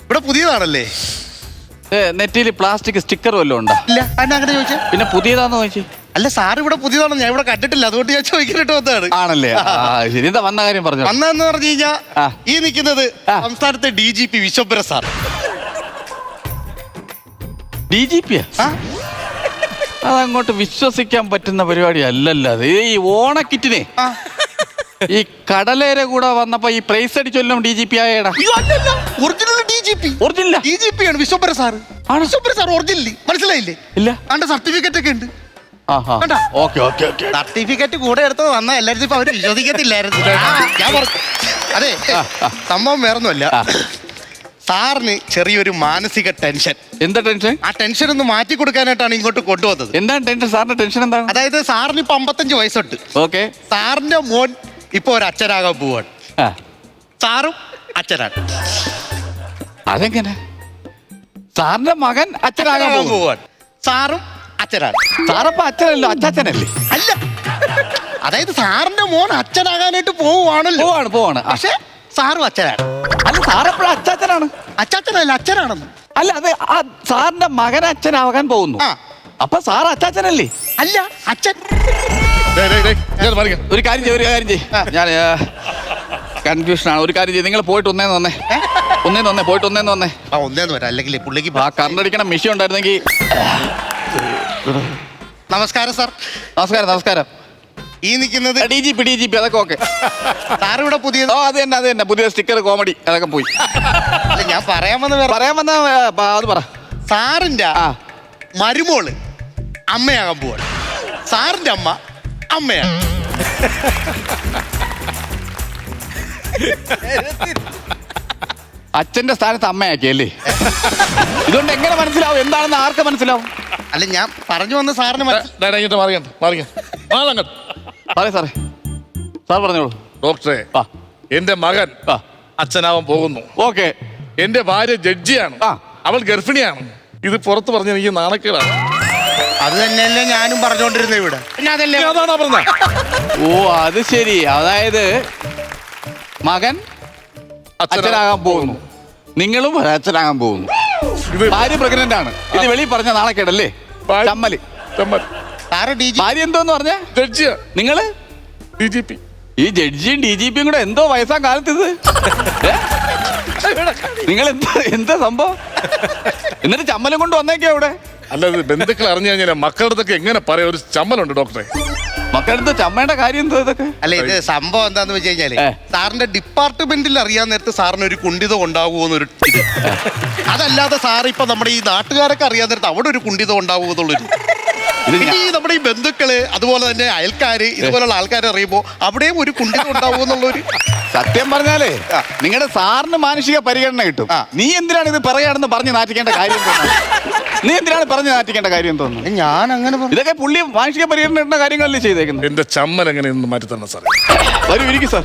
ഇവിടെ പുതിയതാണല്ലേ? നെറ്റിയിൽ പ്ലാസ്റ്റിക് സ്റ്റിക്കർ വല്ലതും ഉണ്ടോ? ഇല്ല. അങ്ങനെ ചോദിച്ചേ. പിന്നെ പുതിയതാന്ന് ചോദിച്ചു. അല്ല സാർ ഇവിടെ പുതിയതാണോ? ഞാൻ ഇവിടെ കണ്ടിട്ടില്ല, അതുകൊണ്ട് ഞാൻ ചോദിക്കാനായിട്ട് വന്നതാണ്. ആണല്ലേ? ശരി. എന്താ വന്ന കാര്യം പറഞ്ഞു? വന്നതെന്ന് പറഞ്ഞു കഴിഞ്ഞാൽ ഈ നിൽക്കുന്നത് സംസ്ഥാനത്തെ DGP വിശ്വംഭര സാർ. DGP? അതങ്ങോട്ട് വിശ്വസിക്കാൻ പറ്റുന്ന പരിപാടി അല്ലല്ലോ അത്. ഈ ഓണക്കിറ്റിനെ ഈ കടലേര കൂടെ വന്നപ്പോ ഈ പ്രൈസ് അടിച്ചൊല്ലും DGP ആയടാ. Original DGP. ഒറിജിനൽ DGP ആണ് Vishwambhara sir. Vishwambhara sir original. മനസ്സിലായില്ലേ? ഇല്ല. അതിന്റെ സർട്ടിഫിക്കറ്റ് ഒക്കെ ഉണ്ട്. സർട്ടിഫിക്കറ്റ് കൂടെ എടുത്ത് വന്ന എല്ലാവരും ഇപ്പൊ അവര് വിശ്വസിക്കത്തില്ലായിരുന്നു. ഞാൻ പറഞ്ഞു അതെ സംഭവം വേറൊന്നുമല്ല. സാറിന് ചെറിയൊരു മാനസിക ടെൻഷൻ. എന്താ ടെൻഷൻ? ആ ടെൻഷൻ ഒന്ന് മാറ്റി കൊടുക്കാനായിട്ടാണ് ഇങ്ങോട്ട് കൊണ്ടുവന്നത്. എന്താണ് ടെൻഷൻ? സാറിന്റെ ടെൻഷൻ എന്താണ്? അതായത് സാറിന് ഇപ്പൊ 55 വയസ്സുണ്ട്. ഓക്കെ. സാറിന്റെ മോൻ ഇപ്പൊ ഒരു അച്ഛനാകാൻ പോവാണ്. സാറും അച്ഛനാണ്. അതെങ്ങനെ? സാറിന്റെ മകൻ അച്ഛനാകാൻ പോവാണ്. സാറും അച്ഛനാണ്. സാറപ്പ അച്ഛനല്ലോ, അച്ഛനല്ലേ? അല്ല, അതായത് സാറിന്റെ മോൻ അച്ഛനാകാനായിട്ട് പോവാണല്ലോ. പോവാണ്. പക്ഷെ സാറും അച്ഛനാണ്. അല്ല, സാറപ്പോഴും അച്ഛനാണ്. അച്ഛനല്ല, അച്ഛനാണെന്ന്. അല്ല, അത് ആ സാറിന്റെ മകൻ അച്ഛനാകാൻ പോകുന്നു. അപ്പൊ സാർ അച്ഛനല്ലേ? അല്ല, അച്ഛൻ. ഒരു കാര്യം ചെയ്യ്. ഞാൻ കൺഫ്യൂഷൻ ആണ്. ഒരു കാര്യം ചെയ്യ്. നിങ്ങൾ പോയിട്ട് ഒന്നേ ഒന്നേന്ന് പോയിട്ട് ഒന്നേന്ന് വന്നേ. ആ ഒന്നേന്ന് വരാം, അല്ലെങ്കിൽ പുള്ളിക്ക് ആ കറണ്ടടിക്കണ മെഷീൻ ഉണ്ടായിരുന്നെങ്കിൽ. നമസ്കാരം സാർ. നമസ്കാരം. ഈ നിൽക്കുന്നത് ഡി ജി പി അതൊക്കെ ഓക്കെ. സാർ ഇവിടെ പുതിയത്. ഓ അത് തന്നെ പുതിയ സ്റ്റിക്കർ കോമഡി അതൊക്കെ പോയി. ഞാൻ പറയാൻ വന്ന അത് പറ. സാറിന്റെ മരുമോള് അമ്മയാകാൻ പോവാണ്. സാറിന്റെ അമ്മ അമ്മയാണ്. അച്ഛന്റെ സ്ഥാനത്ത് അമ്മയാക്കിയല്ലേ? ഇതുകൊണ്ട് എങ്ങനെ മനസ്സിലാവും? എന്താണെന്ന് ആർക്ക് മനസ്സിലാവും? അല്ല ഞാൻ പറഞ്ഞു വന്ന സാറിന് സാറേ സാർ പറഞ്ഞോളൂ. ഡോക്ടറെ, എന്റെ മകൻ അച്ഛനാവാൻ പോകുന്നു. ഓക്കെ. എന്റെ ഭാര്യ ജഡ്ജിയാണ്, അവൾ ഗർഭിണിയാണ്. ഇത് പുറത്ത് പറഞ്ഞ എനിക്ക് നാണക്കേടാണ്. അത് തന്നെയല്ലേ ഞാനും പറഞ്ഞോണ്ടിരുന്നത് ഇവിടെ. അതാണോ പറഞ്ഞ? ഓ അത് ശരി. അതായത് മകൻ അച്ഛനാകാൻ പോകുന്നു, നിങ്ങളും അച്ഛനാകാൻ പോകുന്നു. ഭാര്യ പ്രഗ്നന്റ് ആണ്. ഇത് വെളിയിൽ പറഞ്ഞ നാണക്കേടല്ലേ? ചമ്മല്. ഭാര്യ എന്തോന്ന് പറഞ്ഞ? ജഡ്ജിയാ. നിങ്ങള് DGP. ഈ ജഡ്ജിയും DGPയും കൂടെ എന്തോ വയസ്സാം കാലത്ത് ഇത് നിങ്ങൾ എന്താ സംഭവം? എന്നിട്ട് ചമ്മലും കൊണ്ട് വന്നേക്കാ ഇവിടെ. അല്ലത് ബന്ധുക്കൾ അറിഞ്ഞു കഴിഞ്ഞാൽ മക്കളുടെ അടുത്തൊക്കെ എങ്ങനെ പറയാം? ഒരു ചമ്മലുണ്ട് ഡോക്ടറെ. മക്കളുടെ ചമ്മയുടെ കാര്യം എന്തോ ഇതൊക്കെ? അല്ല ഇത് സംഭവം എന്താന്ന് വെച്ച് കഴിഞ്ഞാല് സാറിന്റെ ഡിപ്പാർട്ട്മെന്റിൽ അറിയാൻ നേരത്ത് സാറിന് ഒരു കുണ്ഠിതം ഉണ്ടാവുമെന്നൊരു ഇത്. അതല്ലാതെ സാർ ഇപ്പൊ നമ്മുടെ ഈ നാട്ടുകാരൊക്കെ അറിയാൻ നേരത്ത് അവിടെ ഒരു കുണ്ഠിതം ഉണ്ടാവുമെന്നുള്ളൊരു. പിന്നെ ഈ നമ്മുടെ ഈ ബന്ധുക്കള് അതുപോലെ തന്നെ അയൽക്കാര് ഇതുപോലുള്ള ആൾക്കാരെ അറിയുമ്പോ അവിടെയും ഒരു കുണ്ഠിതം ഉണ്ടാവുമെന്നുള്ളൊരു. സത്യം പറഞ്ഞാലേ നിങ്ങളുടെ സാറിന് മാനുഷിക പരിഗണന കിട്ടും. നീ എന്തിനാണ് ഇത് പറയാണെന്ന് പറഞ്ഞ് നാറ്റിക്കേണ്ട കാര്യം തോന്നുന്നത്? നീ എന്തിനാണ് പറഞ്ഞ് നാറ്റിക്കേണ്ട കാര്യം തോന്നുന്നത്? ഞാൻ അങ്ങനെ ഇതൊക്കെ പുള്ളി മാനുഷിക പരിഗണന ഇടുന്ന കാര്യങ്ങളല്ലേ ചെയ്തേക്കുന്നത്? എന്റെ ചമ്മൽ എങ്ങനെയൊന്ന് മാറ്റി തന്നെ സാർ. വരൂ ഇരിക്കും സാർ.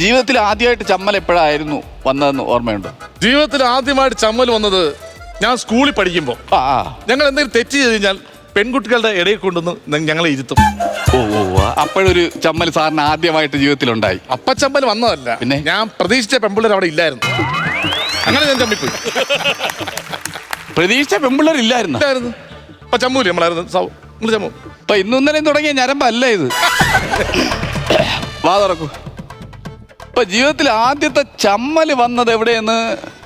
ജീവിതത്തിൽ ആദ്യമായിട്ട് ചമ്മൽ എപ്പോഴായിരുന്നു വന്നതെന്ന് ഓർമ്മയുണ്ടോ? ജീവിതത്തിൽ ആദ്യമായിട്ട് ചമ്മൽ വന്നത് ഞാൻ സ്കൂളിൽ പഠിക്കുമ്പോൾ. ഞങ്ങൾ എന്തെങ്കിലും തെറ്റ് ചെയ്ത് കഴിഞ്ഞാൽ പെൺകുട്ടികളുടെ ഇടയിൽ കൊണ്ടുവന്ന് ഞങ്ങളെ ഇരുത്തും. അപ്പോഴൊരു ചമ്മൽ സാറിന് ആദ്യമായിട്ട് ജീവിതത്തിലുണ്ടായി. അപ്പ ചമ്മൽ വന്നതല്ല, പിന്നെ ഞാൻ പ്രതീക്ഷിച്ച പെൺപിള്ളേർ അവിടെ ഇല്ലായിരുന്നു. അങ്ങനെ ഞാൻ ചമ്മിപ്പോയി. പ്രതീക്ഷിച്ച പെൺപിള്ളേർ ഇല്ലായിരുന്നു. അപ്പൊ ചമ്മൂല്ലേ നമ്മളായിരുന്നു. ചമ്മു ഇപ്പൊ ഇന്നലെയും തുടങ്ങിയ ഞരമ്പല്ല ഇത്. വാ തുറക്കൂ. ഇപ്പൊ ജീവിതത്തിൽ ആദ്യത്തെ ചമ്മൽ വന്നത് എവിടെയെന്ന്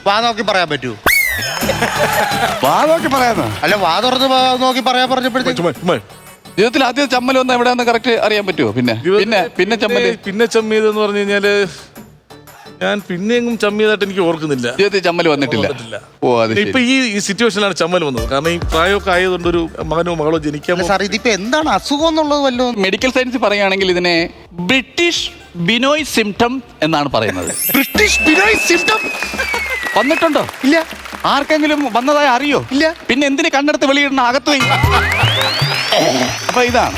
വാ നോക്കി പറയാൻ പറ്റൂ? വാ നോക്കി പറയാന്ന് അല്ല, വാ തുറന്ന് നോക്കി പറയാൻ പറഞ്ഞപ്പോഴത്തേക്ക് ജീവിതത്തിൽ ആദ്യത്തെ ചമ്മൽ വന്ന എവിടെയാന്ന് കറക്റ്റ് അറിയാൻ പറ്റുമോ? പിന്നെ ചമ്മിയതെന്ന് പറഞ്ഞു കഴിഞ്ഞാല് ഞാൻ പിന്നെയും ചമ്മിയതായിട്ട് എനിക്ക് ഓർക്കുന്നില്ല. ജീവിതത്തിൽ ചമ്മൽ വന്നിട്ടില്ല. ഓ അത് ഇപ്പൊ ഈ സിറ്റുവേഷനിലാണ് ചമ്മൽ വന്നത്. കാരണം ഈ പ്രായമൊക്കെ ആയതുകൊണ്ട് ഒരു മകനോ മകളോ ജനിക്കാൻ. സാർ ഇതിപ്പോ എന്താണ് അസുഖം എന്നുള്ളത് വല്ലോ? മെഡിക്കൽ സയൻസ് പറയുകയാണെങ്കിൽ ഇതിനെ ബ്രിട്ടീഷ് ബിനോയ് സിംറ്റം എന്നാണ് പറയുന്നത്. ബ്രിട്ടീഷ് ബിനോയ് സിംറ്റം വന്നിട്ടുണ്ടോ? ഇല്ല. ആർക്കെങ്കിലും വന്നതായി അറിയോ? ഇല്ല. പിന്നെ എന്തിന് കണ്ടെടുത്ത് വെളിയിടണം? അകത്തുപോയി. അപ്പൊ ഇതാണ്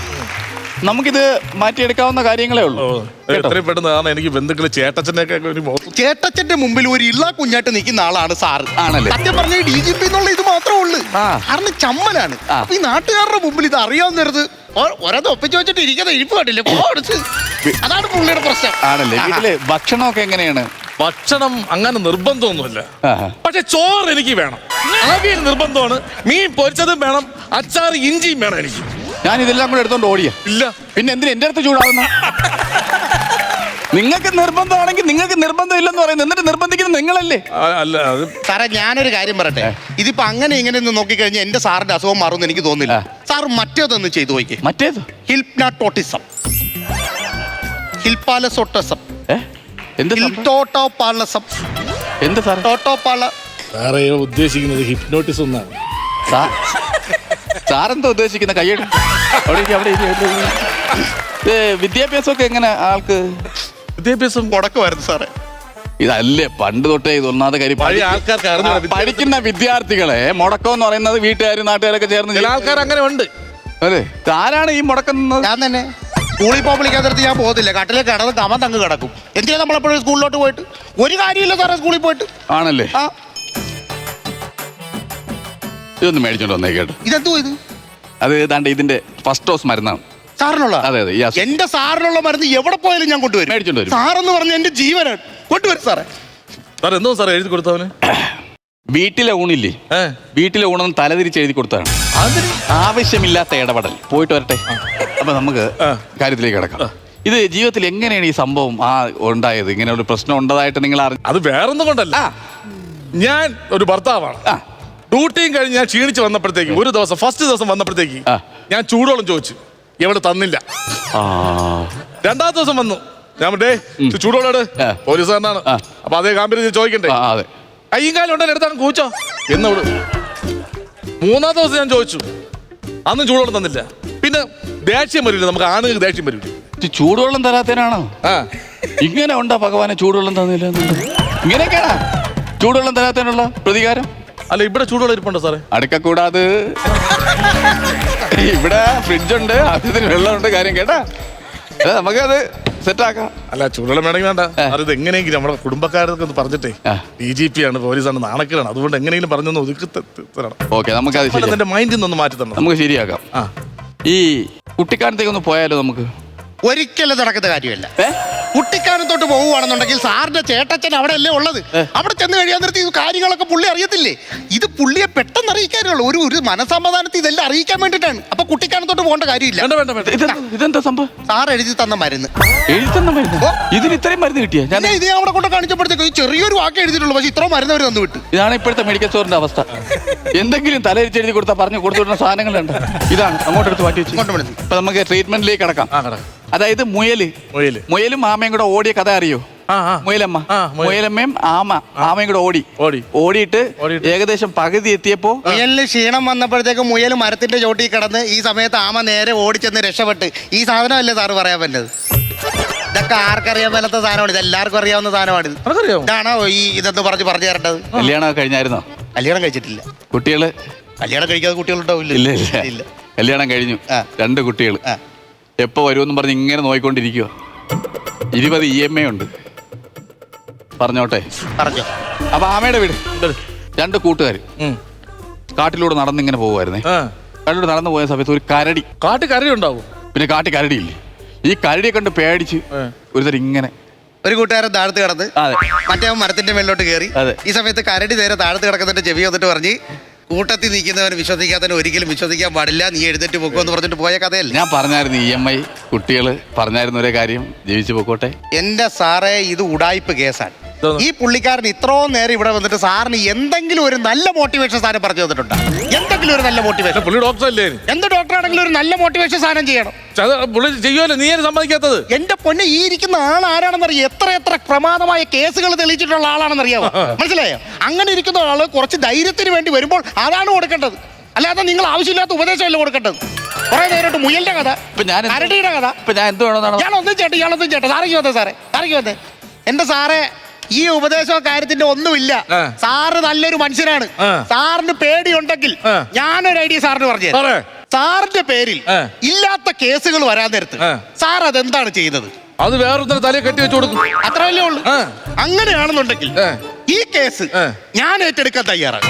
നമുക്കിത് മാറ്റിയെടുക്കാവുന്ന കാര്യങ്ങളേ ഉള്ളൂ. എത്രയും പെട്ടെന്ന് എനിക്ക് ബന്ധുക്കള് ചേട്ടച്ചന്റെ മുമ്പിൽ ഒരു ഇള്ള കുഞ്ഞായിട്ട് നിൽക്കുന്ന ആളാണ് സാറ്. ആണല്ലേ? സത്യം പറഞ്ഞ DGP എന്നുള്ള ഇത് മാത്രമേ ഉള്ളൂ. സാറിന് ചമ്മലാണ്. ഈ നാട്ടുകാരുടെ മുമ്പിൽ ഇത് അറിയാവുന്നത് ഓരോ ഒപ്പിച്ച് വെച്ചിട്ട് ഇരിക്കുന്ന ഇരിപ്പ് കണ്ടില്ലേ? അതാണ് പുള്ളിയുടെ പ്രശ്നം. ആണല്ലേ? വീട്ടില് ഭക്ഷണമൊക്കെ എങ്ങനെയാണ്? ഭക്ഷണം അങ്ങനെ നിർബന്ധമൊന്നുമില്ല. പക്ഷെ ചോറ് എനിക്ക് വേണം. ആകെ നിർബന്ധമാണ്. മീൻ പൊരിച്ചതും വേണം, അച്ചാറ് ഇഞ്ചിയും വേണം എനിക്ക്. ഞാൻ ഇതെല്ലാം കൂടെ എടുത്തോണ്ട് ഓടിയ ഇല്ല. പിന്നെ എന്തിനാ എന്റെ അടുത്ത് ചൂടാവുന്ന? നിങ്ങൾക്ക് നിർബന്ധമാണെങ്കിൽ നിങ്ങൾക്ക് നിർബന്ധം ഇല്ലെന്ന് പറയുന്നത്, എന്നിട്ട് നിർബന്ധിക്കുന്നത് നിങ്ങളല്ലേ? അല്ല സാറേ ഞാനൊരു കാര്യം പറയട്ടെ. ഇതിപ്പോ അങ്ങനെ ഇങ്ങനെ ഒന്ന് നോക്കിക്കഴിഞ്ഞാൽ എന്റെ സാറിന്റെ അസുഖം മാറുമെന്ന് എനിക്ക് തോന്നുന്നില്ല. സാർ മറ്റേതൊന്ന് ചെയ്തു നോക്കി. മറ്റേത്? ഹിപ്നോട്ടിസം, ഹിൽപാലസോട്ടിസം, എന്ത് ഹിൽട്ടോട്ടോപാലസം. എന്ത് സാർ? ടോട്ടോപാല. സാറേ ഉദ്ദേശിക്കുന്നത് ഹിപ്നോട്ടിസം എന്നാണ്. സാറെന്താ ഉദ്ദേശിക്കുന്ന? കയ്യടി. വിദ്യാഭ്യാസമൊക്കെ എങ്ങനെ ആൾക്ക്? വിദ്യാഭ്യാസം മുടക്കുമായിരുന്നു സാറേ. ഇതല്ലേ പണ്ട് തൊട്ടേ ഇതൊന്നാമത്തെ കാര്യം. പഠിക്കുന്ന വിദ്യാർത്ഥികളെ മുടക്കം എന്ന് പറയുന്നത് വീട്ടുകാരും നാട്ടുകാരൊക്കെ ചേർന്ന് ചില ആൾക്കാർ അങ്ങനെ ഉണ്ട്. അതെ. ആരാണ് ഈ മുടക്കുന്നത്? ഞാൻ തന്നെ. സ്കൂളിൽ പോകാൻ വിളിക്കാത്ത ഞാൻ പോകത്തില്ല. കട്ടിലേക്ക് കിടന്ന് കമൻ തങ്ങ് കിടക്കും. എന്തിനാ നമ്മളെപ്പോഴും സ്കൂളിലോട്ട് പോയിട്ട്? ഒരു കാര്യമില്ല സാറേ സ്കൂളിൽ പോയിട്ട്. ആണല്ലേ? ഇതൊന്ന് മേടിച്ചോണ്ട് വന്നേ കേട്ടോ. ഇതെന്തോ ഇത്? അത് ഏതാണ്ട് ഇതിന്റെ ഫസ്റ്റ് ഡോസ് മരുന്നാണ് സാറിനുള്ള. അതെ അതെ. എന്റെ സാറിനുള്ള മരുന്ന് എവിടെ പോയാലും ഞാൻ കൊണ്ടുവരും. മേടിച്ചോണ്ട് വരും. സാറെന്ന് പറഞ്ഞ എന്റെ ജീവനാണ്. കൊണ്ടുവരും സാറേ. സാർ എന്തോ സാറേ എഴുതി കൊടുത്തവന്? വീട്ടിലെ ഊണില്ലേ, വീട്ടിലെ ഊണെന്ന് തലതിരിച്ച് എഴുതി കൊടുത്താണ്. ആവശ്യമില്ലാത്ത ഇടപെടൽ. പോയിട്ട് വരട്ടെ. അപ്പൊ നമുക്ക് കാര്യത്തിലേക്ക് കിടക്കാം. ഇത് ജീവിതത്തിൽ എങ്ങനെയാണ് ഈ സംഭവം ഉണ്ടായത്? ഇങ്ങനെ ഒരു പ്രശ്നം ഉണ്ടതായിട്ട് നിങ്ങൾ അറിഞ്ഞു? അത് വേറൊന്നും കൊണ്ടല്ല. ഞാൻ ഒരു ഭർത്താവാണ്. ഡ്യൂട്ടിയും കഴിഞ്ഞ് ഞാൻ ക്ഷീണിച്ച് വന്നപ്പോഴത്തേക്ക് ഒരു ദിവസം ഫസ്റ്റ് ദിവസം വന്നപ്പോഴത്തേക്ക് ഞാൻ ചൂടോളം ചോദിച്ചു, എവിടെ തന്നില്ല. രണ്ടാമത്തെ ദിവസം വന്നു, ഞാൻ ചൂടോളോട് പോലീസുകാരനാണ്, അപ്പൊ അതേ ഗാംഭീര്യം ചോദിക്കണ്ടേ, കയ്യും കാലം ഉണ്ടല്ലോ എടുത്താണ് കൂച്ചോ എന്നോട്. മൂന്നാമത്തെ ദിവസം ഞാൻ ചോദിച്ചു, അന്നും ചൂടോളം തന്നില്ല. പിന്നെ ദേഷ്യം വരില്ല, നമുക്ക് ആണുങ്ങൾക്ക് ദേഷ്യം വരില്ല. ചൂടുവെള്ളം തരാത്തനാണോ? ഇങ്ങനെ ഉണ്ടാ ഭഗവാനെ ചൂടുവെള്ളം തന്നില്ല? ഇങ്ങനെയൊക്കെയാണോ ചൂടുവെള്ളം തരാത്തതിനുള്ള പ്രതികാരം? അല്ല, ഇവിടെ ചൂടുവെള്ളം ഇരിപ്പുണ്ടോ സാറേ? അടുക്ക കൂടാതെ ഇവിടെ ഫ്രിഡ്ജുണ്ട്, ആവശ്യത്തിന് വെള്ളമുണ്ട്, കാര്യം കേട്ടാ, നമുക്കത് സെറ്റാക്കാം. അല്ല, ചൂടുവെള്ളം വേണമെങ്കിൽ വേണ്ട, അത് എങ്ങനെയെങ്കിലും നമ്മുടെ കുടുംബക്കാരൊക്കെ ഒന്ന് പറഞ്ഞിട്ടേ, DGP ആണ്, പോലീസാണ്, നാണക്കേടാണ്, അതുകൊണ്ട് എങ്ങനെയെങ്കിലും പറഞ്ഞൊന്ന് ഒതുക്കി തരണം. ഓക്കെ, നമുക്കത് എന്റെ മൈൻഡിൽ നിന്ന് മാറ്റി തരണം. നമുക്ക് ശരിയാക്കാം. ഈ കുട്ടിക്കാലത്തേക്ക് ഒന്ന് പോയാലോ നമുക്ക്? ഒരിക്കലും നടക്കുന്ന കാര്യമല്ല. കുട്ടിക്കാലത്തോട്ട് പോവുകയാണെന്നുണ്ടെങ്കിൽ സാറിന്റെ ചേട്ടച്ചൻ അവിടെ അല്ലേ ഉള്ളത്, അവിടെ ചെന്ന് കഴിയാൻ നിർത്തി കാര്യങ്ങളൊക്കെ പുള്ളി അറിയത്തില്ലേ. ഇത് പുള്ളിയെ പെട്ടെന്ന് അറിയിക്കാനുള്ളൂ, ഒരു മനസമാധാനത്തിൽ ഇതെല്ലാം അറിയിക്കാൻ വേണ്ടിയിട്ടാണ്. അപ്പൊ കുട്ടിക്കാലത്തോട്ട് പോകേണ്ട കാര്യമില്ല. ഇതെന്താ സംഭവം? സാർ എഴുതി തന്ന മരുന്ന്. എഴുതി തന്ന മരുന്ന്? ഇതിന് ഇത്രയും മരുന്ന് കിട്ടിയ? ഞാൻ ഇത് അവിടെ കൊണ്ട് കാണിച്ചപ്പോഴത്തേക്ക് ചെറിയൊരു വാക്ക് എഴുതിയിട്ടുള്ളൂ, പക്ഷെ ഇത്ര മരുന്ന് അവർ തന്നു വിട്ടു. ഇതാണ് ഇപ്പോഴത്തെ മെഡിക്കൽ സ്റ്റോറിന്റെ അവസ്ഥ. എന്തെങ്കിലും തലയിരിച്ചെഴുതി കൊടുത്താൽ പറഞ്ഞു കൊടുത്തുവിടുന്ന സാധനങ്ങളുണ്ട്. ഇതാണ് അങ്ങോട്ടെടുത്ത് മാറ്റി വെച്ചു. ഇപ്പൊ നമുക്ക് ട്രീറ്റ്മെന്റിലേക്ക് കടക്കാം. അതായത് മുയലും ആമയും കൂടെ ഓടിയ കഥ അറിയോ? മുയലമ്മയും ആമയും കൂടെ ഓടിയിട്ട് ഏകദേശം പകുതി എത്തിയപ്പോ മുയലിന് ക്ഷീണം വന്നപ്പോഴത്തേക്ക് മുയൽ മരത്തിന്റെ ചോട്ടിൽ കിടന്ന്, ഈ സമയത്ത് ആമ നേരെ ഓടിച്ചെന്ന് രക്ഷപ്പെട്ട്. ഈ സാധനമല്ലേ സാറ് പറയാൻ പറ്റുന്നത്? ഇതൊക്കെ ആർക്കറിയാൻ മേലാത്ത സാധനമാണ്, ഇത് എല്ലാവർക്കും അറിയാവുന്ന സാധനമാണിത്. ഇതാണോ ഈ ഇതെന്ന് പറഞ്ഞു തരേണ്ടത്? കല്യാണം കഴിഞ്ഞായിരുന്നോ? കല്യാണം കഴിച്ചിട്ടില്ല. കുട്ടികള്? കല്യാണം കഴിക്കാതെ കുട്ടികളുണ്ടാവില്ല. ഇല്ല, കല്യാണം കഴിഞ്ഞു, 2 കുട്ടികൾ. എപ്പോ വരുമെന്നും പറഞ്ഞ് ഇങ്ങനെ നോയിക്കൊണ്ടിരിക്കുക. 20 EMI ഉണ്ട്. പറഞ്ഞോട്ടെ? പറഞ്ഞോ. അപ്പൊ ആമയുടെ വീട് 2 കൂട്ടുകാർ കാട്ടിലൂടെ നടന്നിങ്ങനെ പോകുമായിരുന്നേ. കാട്ടിലൂടെ നടന്നു പോയ സമയത്ത് ഒരു കരടി. കരടി ഉണ്ടാവും? പിന്നെ കരടിയില്ലേ, ഈ കരടിയെ കണ്ട് പേടിച്ച് ഒരുതരം ഇങ്ങനെ ഒരു കൂട്ടുകാരൻ താഴത്ത് കിടന്ന്, മറ്റേ മരത്തിന്റെ മേലോട്ട് കയറി. ഈ സമയത്ത് കരടി നേരെ താഴത്ത് കിടക്കുന്നതിന്റെ ചെവി വന്നിട്ട് പറഞ്ഞ്, കൂട്ടത്തിൽ നിൽക്കുന്നവന് വിശ്വസിക്കാത്തവന് ഒരിക്കലും വിശ്വസിക്കാൻ പാടില്ല, നീ എഴുന്നേറ്റ് പൊക്കോന്ന് പറഞ്ഞിട്ട് പോയ കഥയല്ലേ? ഞാൻ പറഞ്ഞായിരുന്നു EMI കുട്ടികള് പറഞ്ഞായിരുന്നു ഒരേ കാര്യം, ജീവിച്ചു പൊക്കോട്ടെ. എന്റെ സാറേ, ഇത് ഉടായ്പ് കേസാണ്. ഈ പുള്ളിക്കാരൻ ഇത്രയും നേരം ഇവിടെ വന്നിട്ട് സാറിന് എന്തെങ്കിലും ഒരു നല്ല മോട്ടിവേഷൻ സാധനം പറഞ്ഞു തന്നിട്ടുണ്ടോ? എന്തെങ്കിലും ഒരു നല്ല മോട്ടിവേഷൻ? പുള്ളി ഡോക്ടറല്ലേ? എന്ത് ഡോക്ടറാണെങ്കിലും ഒരു നല്ല മോട്ടിവേഷൻ സാധനം ചെയ്യണം. ചെയ്യുമല്ലോ, നീ സമ്മതിക്കാത്തത്? എന്റെ പൊന്നെ, ഈ ഇരിക്കുന്ന ആൾ ആരാണെന്നറിയാം? എത്ര പ്രമാദമായ കേസുകൾ തെളിയിച്ചിട്ടുള്ള ആളാണെന്നറിയാമോ? മനസ്സിലായോ? അങ്ങനെ ഇരിക്കുന്ന ആള് കുറച്ച് ധൈര്യത്തിന് വേണ്ടി വരുമ്പോൾ അതാണ് കൊടുക്കേണ്ടത്, അല്ലാതെ നിങ്ങൾ ആവശ്യമില്ലാത്ത ഉപദേശമല്ല കൊടുക്കേണ്ടത്. കുറെ നേരിട്ട് മുയലിന്റെ കഥ, കരടിയുടെ കഥ. ഞാനൊന്നും ചേട്ടാ സാറേക്ക് വന്നേ. എന്റെ സാറേ, ഈ ഉപദേശ കാര്യത്തിന്റെ ഒന്നുമില്ല. സാറ് നല്ലൊരു മനുഷ്യനാണ്. സാറിന് പേടിയുണ്ടെങ്കിൽ ഞാനൊരു ഐഡിയ സാറിന് പറഞ്ഞു. സാറിന്റെ പേരിൽ ഇല്ലാത്ത കേസുകൾ വരാൻ നേരത്ത് സാർ അതെന്താണ് ചെയ്യുന്നത്? അത് വേറെ തലയെ കെട്ടി വെച്ച് കൊടുക്കും, അത്രയല്ലേ ഉള്ളൂ. അങ്ങനെയാണെന്നുണ്ടെങ്കിൽ ഈ കേസ് ഞാൻ ഏറ്റെടുക്കാൻ തയ്യാറാണ്.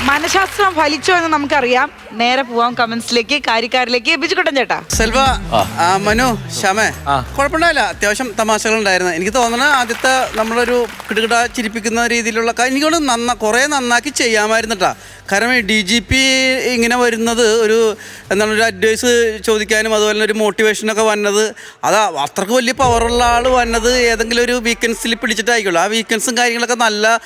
മനഃശാസ്ത്രം ഫലിച്ചോ എന്ന് നമുക്കറിയാം. നേരെ പോവാം കമന്റ്സിലേക്ക്, കാര്യക്കാരിലേക്ക്. ബിജുക്കുട്ടൻ ചേട്ടാ. സെൽവ, മനു, ശ്യാമേ, കുഴപ്പമുണ്ടായില്ല. അത്യാവശ്യം തമാശകൾ ഉണ്ടായിരുന്നു. എനിക്ക് തോന്നുന്നത് ആദ്യത്തെ നമ്മളൊരു കിടുകിട ചിരിപ്പിക്കുന്ന രീതിയിലുള്ള എനിക്കോട് കുറേ നന്നാക്കി ചെയ്യാമായിരുന്നിട്ടാ. കാരണം ഈ DGP ഇങ്ങനെ വരുന്നത് ഒരു അഡ്വൈസ് ചോദിക്കാനും അതുപോലെ ഒരു മോട്ടിവേഷനൊക്കെ വന്നത്, അത് അത്രക്ക് വലിയ പവറുള്ള ആൾ വന്നത് ഏതെങ്കിലും ഒരു വീക്കെൻഡ്സിൽ പിടിച്ചിട്ടായിരിക്കുള്ളൂ. ആ വീക്കെൻഡ്സും കാര്യങ്ങളൊക്കെ നല്ല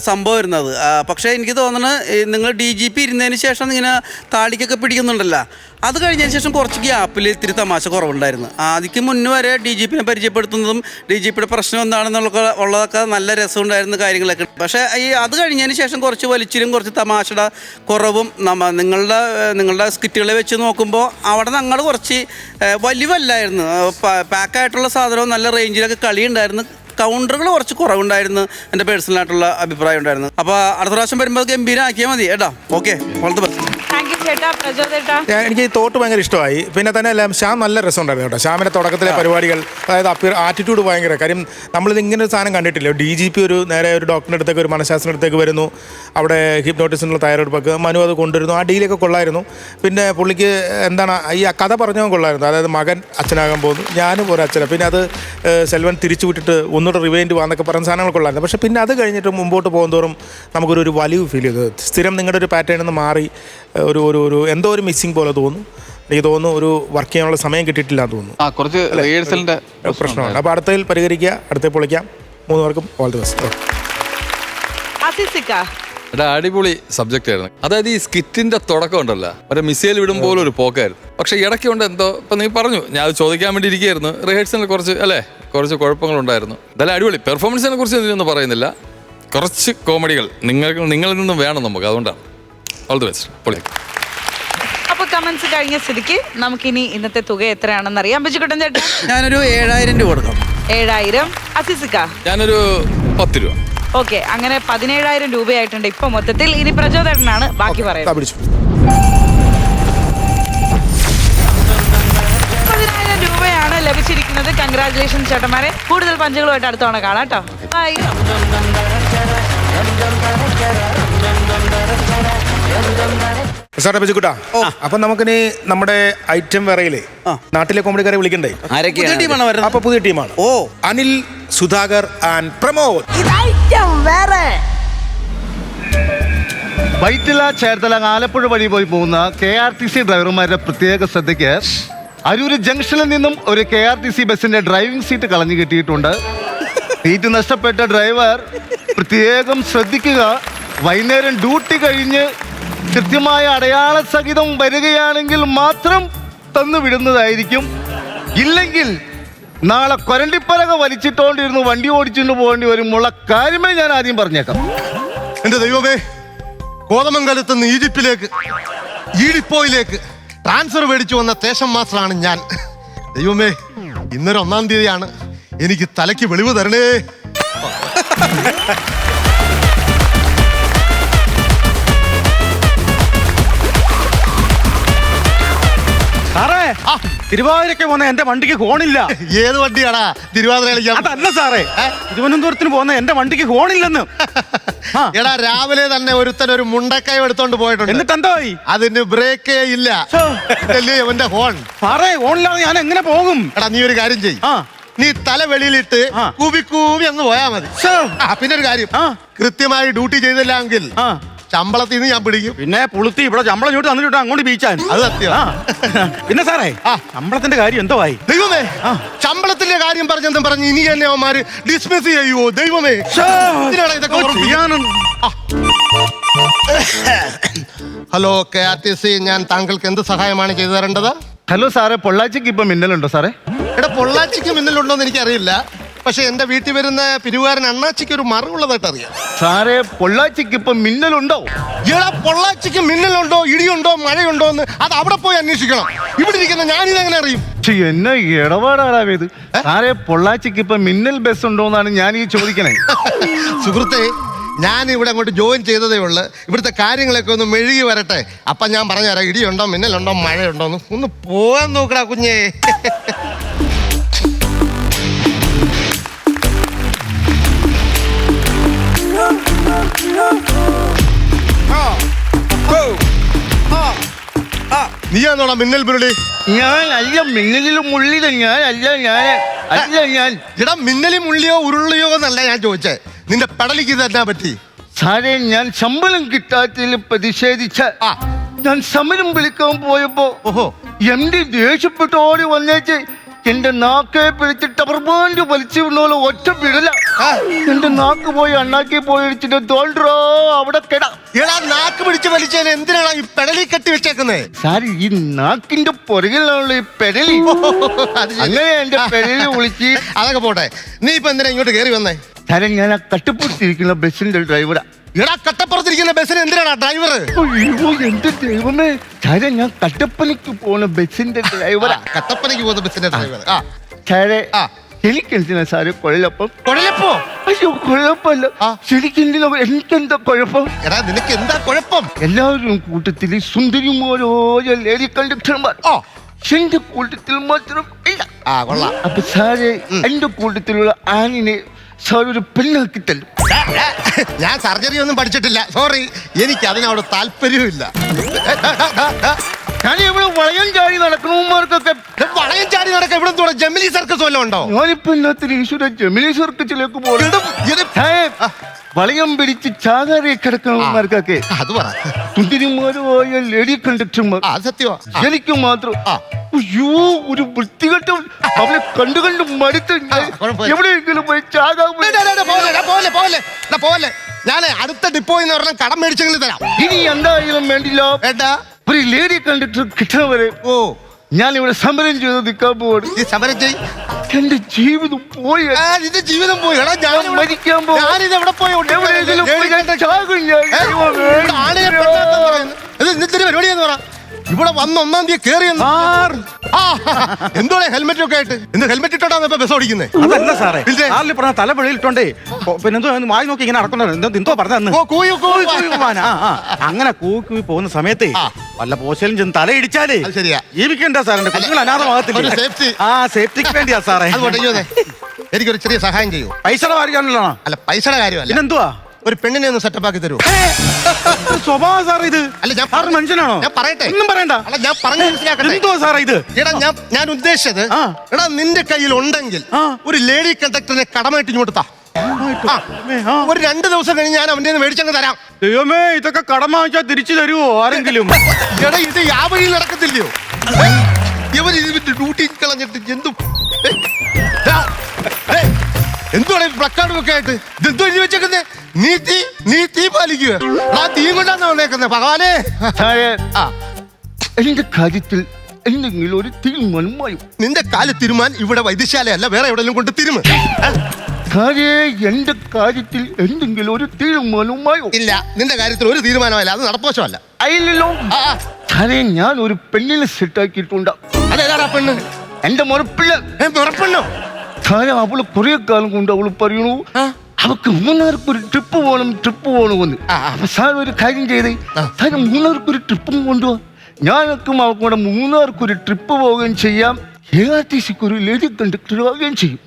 സംഭവം വരുന്നത്. പക്ഷേ എനിക്ക് തോന്നുന്നത് നിങ്ങൾ DGP ഇരുന്നതിന് ശേഷം ഇങ്ങനെ താടിക്കൊക്കെ പിടിക്കുന്നുണ്ടല്ലോ, അത് കഴിഞ്ഞതിന് ശേഷം കുറച്ച് ഗ്യാപ്പിൽ ഇത്തിരി തമാശ കുറവുണ്ടായിരുന്നു. ആദ്യം മുന്നേ വരെ DGPനെ പരിചയപ്പെടുത്തുന്നതും DGPയുടെ പ്രശ്നം എന്താണെന്നുള്ള ഉള്ളതൊക്കെ നല്ല രസമുണ്ടായിരുന്ന കാര്യങ്ങളൊക്കെ. പക്ഷേ അത് കഴിഞ്ഞതിന് ശേഷം കുറച്ച് വലിച്ചിലും കുറച്ച് തമാശയുടെ കുറവും നിങ്ങളുടെ സ്കിറ്റുകളെ വെച്ച് നോക്കുമ്പോൾ അവിടെ ഞങ്ങൾ കുറച്ച് വലിവല്ലായിരുന്നു. പാക്കായിട്ടുള്ള സാധനവും നല്ല റേഞ്ചിലൊക്കെ കളി ഉണ്ടായിരുന്നു. കൗണ്ടറുകൾ കുറച്ച് കുറവുണ്ടായിരുന്നു. എൻ്റെ പേഴ്സണലായിട്ടുള്ള അഭിപ്രായം ഉണ്ടായിരുന്നു. അപ്പോൾ അടുത്ത പ്രാവശ്യം വരുമ്പോൾ ഗംഭീരമാക്കിയാൽ മതി കേട്ടോ. Okay, all the best. എനിക്ക് ഈ തോട്ട് ഭയങ്കര ഇഷ്ടമായി. പിന്നെ തന്നെ അല്ല, ശ്യാം നല്ല രസമുണ്ടായിരുന്നു കേട്ടോ. ശ്യാമിൻ്റെ തുടക്കത്തിലെ പരിപാടികൾ, അതായത് ആറ്റിറ്റ്യൂഡ് ഭയങ്കര. കാര്യം നമ്മളിത് ഇങ്ങനെ ഒരു സാധനം കണ്ടിട്ടില്ല. DGP നേരെ ഒരു ഡോക്ടറിൻ്റെ അടുത്തേക്ക്, ഒരു മനഃശാസ്ത്രത്തിൻ്റെ അടുത്തേക്ക് വരുന്നു, അവിടെ ഹിപ്നോട്ടിസിനുള്ള തയ്യാറെടുപ്പൊക്കെ മനു അത് കൊണ്ടുവരുന്നു. ആ ഡീലൊക്കെ കൊള്ളായിരുന്നു. പിന്നെ പുള്ളിക്ക് എന്താണ് ഈ കഥ പറഞ്ഞവൻ കൊള്ളായിരുന്നു. അതായത് മകൻ അച്ഛനാകാൻ പോകുന്നു, ഞാനും ഒരു അച്ഛനാണ്. പിന്നെ അത് സെൽവൻ തിരിച്ചു വിട്ടിട്ട് ഒന്നും ഒന്നുകൂടെ റിവൈൻഡ് വാന്നൊക്കെ പറയുന്ന സാധനങ്ങളൊക്കെ ഉള്ളായിരുന്നു. പക്ഷേ പിന്നെ അത് കഴിഞ്ഞിട്ട് മുമ്പോട്ട് പോകുന്തോറും നമുക്കൊരു വലിവ് ഫീൽ ചെയ്തു. സ്ഥിരം നിങ്ങളുടെ ഒരു പാറ്റേണിൽ നിന്ന് മാറി ഒരു എന്തോ ഒരു മിസ്സിങ് പോലെ തോന്നുന്നു. എനിക്ക് തോന്നുന്നു ഒരു വർക്ക് ചെയ്യാനുള്ള സമയം കിട്ടിയിട്ടില്ല എന്ന് തോന്നുന്നു. കുറച്ച് റിഹേഴ്സലിന്റെ പ്രശ്നമാണ്. അപ്പോൾ അടുത്തതിൽ പരിഹരിക്കുക, അടുത്തതിൽ പൊളിക്കാം. 3 പേർക്കും ഓൾ ദി ബെസ്റ്റ്. എടാ അടിപൊളി സബ്ജക്റ്റ് ആയിരുന്നു. അതായത് ഈ സ്കിറ്റിന്റെ തുടക്കം ഉണ്ടല്ലോ, ഒരു മിസൈൽ വിടും പോലെ ഒരു പോക്കായിരുന്നു. പക്ഷെ ഇടയ്ക്ക് കൊണ്ട് എന്തോ ഇപ്പൊ നീ പറഞ്ഞു, ഞാൻ അത് ചോദിക്കാൻ വേണ്ടി ഇരിക്കുകയായിരുന്നു. റിഹേഴ്സലിൽ കുറച്ച് കുഴപ്പങ്ങളുണ്ടായിരുന്നു. എന്തായാലും അടിപൊളി പെർഫോമൻസിനെ കുറിച്ച് ഇതിനൊന്നും പറയുന്നില്ല. കുറച്ച് കോമഡികൾ നിങ്ങളിൽ നിന്നും വേണം നമുക്ക്, അതുകൊണ്ടാണ്. All the best. പൊളി. അപ്പൊ കമന്റ്സ് കഴിഞ്ഞ സ്ഥിതിക്ക് നമുക്കിനി ഇന്നത്തെ തുക എത്രയാണെന്ന് അറിയാം. ബിജുക്കുട്ടൻ ചേട്ടാ, ഞാനൊരു 7000 രൂപ കൊടുക്കാം. 7000. അസിസിക്ക, ഞാനൊരു 10 രൂപ. ഓക്കെ, അങ്ങനെ 17000 രൂപയായിട്ടുണ്ട് ഇപ്പൊ മൊത്തത്തിൽ. ഇനി പ്രചോദനാണ് ബാക്കി പറയുന്നത്. 10000 രൂപയാണ് ലഭിച്ചിരിക്കുന്നത്. കൺഗ്രാറ്റുലേഷൻസ് ചേട്ടന്മാരെ. കൂടുതൽ പഞ്ചുകളുമായിട്ട് അടുത്ത തവണ കാണാം കേട്ടോ. ബൈ. സാറേ ബിജുക്കുട്ടാ, അപ്പൊ നമുക്കിനി നമ്മുടെ ഐറ്റം വേറയില് നാട്ടിലെ കോമഡിക്കാരെ വിളിക്കണ്ടേ? അപ്പൊ പുതിയ ടീമാണ്. അനിൽ, സുധാകർ ആൻഡ് പ്രമോദ്. വൈറ്റില, ചേർത്തല, ആലപ്പുഴ വഴി പോയി പോകുന്ന KRTC ഡ്രൈവർമാരുടെ പ്രത്യേക ശ്രദ്ധയ്ക്ക് അരൂര് ജംഗ്ഷനിൽ നിന്നും ഒരു KRTC ബസിന്റെ ഡ്രൈവിംഗ് സീറ്റ് കളഞ്ഞു കിട്ടിയിട്ടുണ്ട്. സീറ്റ് നഷ്ടപ്പെട്ട ഡ്രൈവർ പ്രത്യേകം ശ്രദ്ധിക്കുക. വൈകുന്നേരം ഡ്യൂട്ടി കഴിഞ്ഞ് കൃത്യമായ അടയാള സഹിതം വരികയാണെങ്കിൽ മാത്രം തന്നു വിടുന്നതായിരിക്കും. ഇല്ലെങ്കിൽ നാളെ കൊരണ്ടിപ്പലക വലിച്ചിട്ടോണ്ടിരുന്ന് വണ്ടി ഓടിച്ചുകൊണ്ട് പോകേണ്ടി വരുമുള്ള കാര്യമേ ഞാൻ ആദ്യം പറഞ്ഞേക്കാം. എന്റെ ദൈവമേ, കോതമംഗലത്ത് നിന്ന് ഈഡിപ്പോയിലേക്ക് ട്രാൻസ്ഫർ മേടിച്ചു വന്ന സ്റ്റേഷൻ മാസ്റ്ററാണ് ഞാൻ. ദൈവമേ, ഇന്നൊരു 1-ാം തീയതിയാണ്. എനിക്ക് തലയ്ക്ക് വെളിവ് തരണേ. സാറേ, തിരുവാതിരക്ക് പോകുന്ന എന്റെ വണ്ടിക്ക് ഹോണില്ല. ഏത് വണ്ടിയാടാ തിരുവാതിര കളിക്കാൻ? അതല്ല സാറേ, തിരുവനന്തപുരത്തിന് പോകുന്ന എന്റെ വണ്ടിക്ക് ഹോണില്ലെന്ന്. എടാ, രാവിലെ തന്നെ ഒരു മുണ്ടക്കയം എടുത്തോണ്ട് പോയിട്ടുണ്ട്. എന്നിട്ട് എന്തായി? അതിന് ബ്രേക്കേ ഇല്ല. അവന്റെ ഹോൺ. സാറേ, ഹോണില്ലാതെ ഞാൻ എങ്ങനെ പോകും? എടാ, നീ ഒരു കാര്യം ചെയ്യ്. നീ തല വെളിയിലിട്ട് കൂവി അങ്ങ് പോയാ മതി. പിന്നെ ഒരു കാര്യം, കൃത്യമായി ഡ്യൂട്ടി ചെയ്തില്ലെങ്കിൽ ശമ്പളത്തിൽ നിന്ന് ഞാൻ പിടിക്കും. പിന്നെ പുളുത്തി ഇവിടെ ശമ്പളം ചൂട്ട് തന്നിട്ട് അങ്ങോട്ട് ബീച്ചാൻ. അത് സത്യം. പിന്നെ സാറേ, ശമ്പളത്തിന്റെ കാര്യം എന്തോ ആയി? ദൈവമേ, ശമ്പളത്തിന്റെ കാര്യം പറഞ്ഞെന്നും പറഞ്ഞ് ഇനി തന്നെ അവന്മാര് ഡിസ്മിസ് ചെയ്യുവോ? ദൈവമേ, ഹലോ KRTC, ഞാൻ താങ്കൾക്ക് എന്ത് സഹായമാണ് ചെയ്തു തരേണ്ടത്? ഹലോ സാറേ, പൊള്ളാച്ചിക്ക് ഇപ്പൊ മിന്നലുണ്ടോ സാറേ? എടാ, പൊള്ളാച്ചിക്ക് മിന്നലുണ്ടോ എന്ന് എനിക്കറിയില്ല. പക്ഷെ എന്റെ വീട്ടിൽ വരുന്ന പിരിവുകാരൻ അണ്ണാച്ചിക്ക് ഒരു മറവുള്ളതായിട്ട് അറിയാം. സാറേ, പൊള്ളാച്ചിക്ക് ഇപ്പൊ മിന്നലുണ്ടോ? എടാ, പൊള്ളാച്ചിക്ക് മിന്നലുണ്ടോ, ഇടിയുണ്ടോ, മഴയുണ്ടോ എന്ന് അത് അവിടെ പോയി അന്വേഷിക്കണം. ഇവിടെ ഇരിക്കുന്ന ഞാനിതെങ്ങനെ അറിയും? എന്നെ ഇടപാടാടാവേത്. സാറേ, പൊള്ളാച്ചിക്ക് ഇപ്പൊ മിന്നൽ ബസ് ഉണ്ടോ എന്നാണ് ഞാൻ ഈ ചോദിക്കണേ. സുഹൃത്തെ, ഞാൻ ഇവിടെ അങ്ങോട്ട് ജോയിൻ ചെയ്തതേ ഉള്ളു. ഇവിടുത്തെ കാര്യങ്ങളൊക്കെ ഒന്ന് മെഴുകി വരട്ടെ. അപ്പൊ ഞാൻ പറഞ്ഞുതരാം, ഇടിയുണ്ടോ, മിന്നലുണ്ടോ, മഴയുണ്ടോ എന്ന്. ഒന്ന് പോകാൻ നോക്കടാ കുഞ്ഞേ. നീയാണോടാ മിന്നൽ പുരളി? ഞാൻ അല്ല, മിന്നലിലും മുള്ളിലും ഞാൻ അല്ല. എടാ, മിന്നലും മുള്ളിയോ ഉരുളിയോ എന്നല്ല ഞാൻ ചോദിച്ചേ. നിന്റെ പെടലിക്ക് ഇതെന്നാ പറ്റി? സാറേ, ഞാൻ ശമ്പളം കിട്ടാത്തതിൽ പ്രതിഷേധിച്ച ഞാൻ സമരം വിളിക്കാൻ പോയപ്പോ MD ദേഷ്യപ്പെട്ട് ഓടി വന്നേച്ച് എന്റെ നാക്കെ പിടിച്ചിട്ട് അപർമാന്റെ വലിച്ചു വിടുന്ന ഒറ്റ വിടല. എന്റെ നാക്ക് പോയി അണ്ണാക്കി പോയി ഇടിച്ചിട്ട് തോണ്ടോ അവിടെ കിടാ. എടാ, നാക്ക് പിടിച്ച് വലിച്ചതിന് എന്തിനാണ് ഈ പെടലി കെട്ടി വെച്ചേക്കുന്നത്? സാർ, ഈ നാക്കിന്റെ പുറകിലുള്ള ഈ പെടലി, അങ്ങനെ എന്റെ പെടലി വിളിച്ച്. അതൊക്കെ പോട്ടെ, നീ ഇപ്പൊ എന്തിനാ ഇങ്ങോട്ട് കയറി വന്നേ? സാറേ, ഞാൻ ആ കട്ടപ്പുറത്തിരിക്കുന്ന ബസ്സിന്റെ ഡ്രൈവറാ. എടാ, കട്ടപ്പുറത്തിരിക്കുന്ന ബസ്സിന് എന്തിനാണ് ഡ്രൈവർ? അയ്യോ, എന്റെ ദൈവമേ. സാറേ, ഞാൻ കട്ടപ്പനയ്ക്ക് പോകുന്ന ബസ്സിന്റെ ഡ്രൈവറാ. കട്ടപ്പനയ്ക്ക് പോകുന്ന ബസ്സിന്റെ ഡ്രൈവർ. സാറേ, എനിക്കെന്തിനാ സാറേ കുഴപ്പം? കുഴപ്പോ? അയ്യോ, കുഴപ്പമല്ല. ശരിക്കെന്തിനാ? എനിക്കെന്താ കുഴപ്പം? എടാ, നിനക്ക് എന്താ കുഴപ്പം? എല്ലാവരും കൂട്ടത്തിൽ സുന്ദരിമാരോ ലേഡി കണ്ടക്ടർമാർ എന്റെ കൂട്ടത്തിൽ മാത്രം ഇല്ല. അപ്പൊ സാറേ, എന്റെ കൂട്ടത്തിലുള്ള ആനിനെ സാർ ഒരു പെണ്ണാക്കി തല്ലും. ഞാൻ സർജറി ഒന്നും പഠിച്ചിട്ടില്ല. സോറി, എനിക്ക് അതിനോട് താല്പര്യമില്ല. ഞാൻ ഇവിടെ വളയം ചാടി നടക്കണമാർക്കൊക്കെ വളയം ചാടി നടക്ക ഇവിടെ എന്തുവാ ജെമിനി സർക്കസ് വല്ലതും ഉണ്ടോ? ഞാനിപ്പോ ഇന്നത്തെ ഈശ്വര ജെമിനി സർക്കസിലേക്ക് പോകും. വളയം പിടിച്ച് ചാകാരെ കിടക്കണമാർക്കൊക്കെ അത് പറ. സുന്ദരിമാരുമായ ലേഡി കണ്ടക്ടർമാർ സത്യമാ. എനിക്ക് മാത്രം അയ്യോ ഒരു വൃത്തികെട്ട അവളെ കണ്ടു കണ്ട് മടുത്ത് എവിടെയെങ്കിലും പോയി ചാകാൻ പോലെ ഞാൻ അടുത്ത ഡിപ്പോയിൽ നിന്ന് പറഞ്ഞ കടം മേടിച്ചെങ്കിലും തരാം. ഇനി എന്തായാലും വേണ്ടില്ല ഏട്ടാ ഒരു ലേഡി കണ്ടക്ടർ കിട്ടണവരെ ഞാൻ ഇവിടെ സമരം ചെയ്ത് നിൽക്കാൻ പോവാണ്. ഈ സമരം ചെയ്. എന്റെ ജീവിതം പോയി. നിന്റെ ജീവിതം പോയി. എടാ ഞാൻ മരിക്കാൻ പോകും. ഞാനിത് എവിടെ പോയി എവിടെയെങ്കിലും പോയി ഞാൻ ചാകും ഇന്നത്തെ പരിപാടിയെന്ന് പറ. ഇവിടെ വന്ന് 1-ാം തീയതി കേറിയെന്ന് എന്തോടെ ഹെൽമെറ്റ് ഒക്കെ ആയിട്ട് എന്ത് ഹെൽമെറ്റ് ഇട്ടോണ്ടാണ് ഇപ്പൊ ബസ് ഓടിക്കുന്നത്? അതല്ല സാറേ, കാറിൽ പറഞ്ഞ തല വെളിയിലിട്ടോണ്ടേ പിന്നെ എന്തോ വായി നോക്കി ഇങ്ങനെ നടക്കുന്നത് പറഞ്ഞു. അങ്ങനെ കൂക്കി പോകുന്ന സമയത്തേ വല്ല പോശലും ചെന്ന് തല ഇടിച്ചാലേ ശരിയാ ജീവിക്കണ്ട സാറിന്റെ കുഞ്ഞുങ്ങൾ അനാഥമാകത്തില്ല. സേഫ്റ്റിക്ക് വേണ്ടിയാ സാറേ. എനിക്കൊരു ചെറിയ സഹായം ചെയ്യൂ. പൈസയുടെ കാര്യമാണല്ലോ. അല്ല പൈസയുടെ കാര്യമല്ല. പിന്നെന്തുവാ? ഒരു പെണ്ണിനെ ഒന്ന് സെറ്റപ്പ് ആക്കി തരൂ. സ്വഭാവം സാർ ഇത്. അല്ല ഞാൻ സാർ മനുഷ്യനാണോ? ഞാൻ പറയട്ടെ. ഒന്നും പറയണ്ട. അല്ല ഞാൻ പറഞ്ഞു മനസ്സിലാക്കട്ടെ. എന്തോ സാറേ ഇത്? എടാ ഞാൻ ഉദ്ദേശിച്ചത് എടാ നിന്റെ കയ്യിൽ ഉണ്ടെങ്കിൽ ഒരു ലേഡി കണ്ടക്ടറിനെ കടമായിട്ട് ഇങ്ങോട്ട് താ. ഒരു 2 ദിവസം കഴിഞ്ഞ് ഞാൻ അവന്റെ മേടിച്ചങ്ങ് തരാം. ദൈവമേ, ഇതൊക്കെ കടം വാങ്ങിച്ചാൽ തിരിച്ചു തരുമോ ആരെങ്കിലും? എടാ ഇത് ആ വഴി നടക്കത്തില്ലയോ? ഇവർ ഇതിന്റെ ഡ്യൂട്ടി കളഞ്ഞിട്ട് എന്തുവാണ് പ്ലക്കാർഡും ഒക്കെ ആയിട്ട് ഇതെന്തോ എഴുതി വെച്ചേക്കുന്നേ? നീ തീ പാലിക്കുക. ആ തീ കൊണ്ടാന്ന് വന്നേക്കുന്നത്. ഭഗവാനെ എന്റെ കാര്യത്തിൽ എന്തെങ്കിലും ഒരു തീരുമാനമായും. നിന്റെ കാല് തിരുമാൻ ഇവിടെ വൈദ്യശാലയല്ല, വേറെ എവിടെയെങ്കിലും കൊണ്ട് തിരുമ. എന്റെ കാര്യത്തിൽ എന്തെങ്കിലും ഒരു തീരുമാനമായോ? ഇല്ല, നിന്റെ കാര്യത്തിൽ ഒരു തീരുമാനമല്ല. അത് നടപ്പോശമല്ല. അയില്ലല്ലോ. ഞാൻ ഒരു പെണ്ണിനെ സെറ്റാക്കിയിട്ടുണ്ട്. അതേതാ പെണ്ണ്? എന്റെ മുറപ്പെണ്ണോ? അവള് കുറെ കാലം കൊണ്ട് അവള് പറയണു അവക്ക് മൂന്നാർക്ക് ഒരു ട്രിപ്പ് പോകണമെന്ന്. അപ്പൊ സാർ ഒരു കാര്യം ചെയ്തേ, സാർ മൂന്നാർക്ക് ഒരു ട്രിപ്പും കൊണ്ടുപോവാ. ഞാനൊക്കെ അവക്കൂടെ മൂന്നാർക്ക് ഒരു ട്രിപ്പ് പോവുകയും ചെയ്യാം, KRTC ഒരു ലേഡി കണ്ടക്ടർ ആവുകയും ചെയ്യും.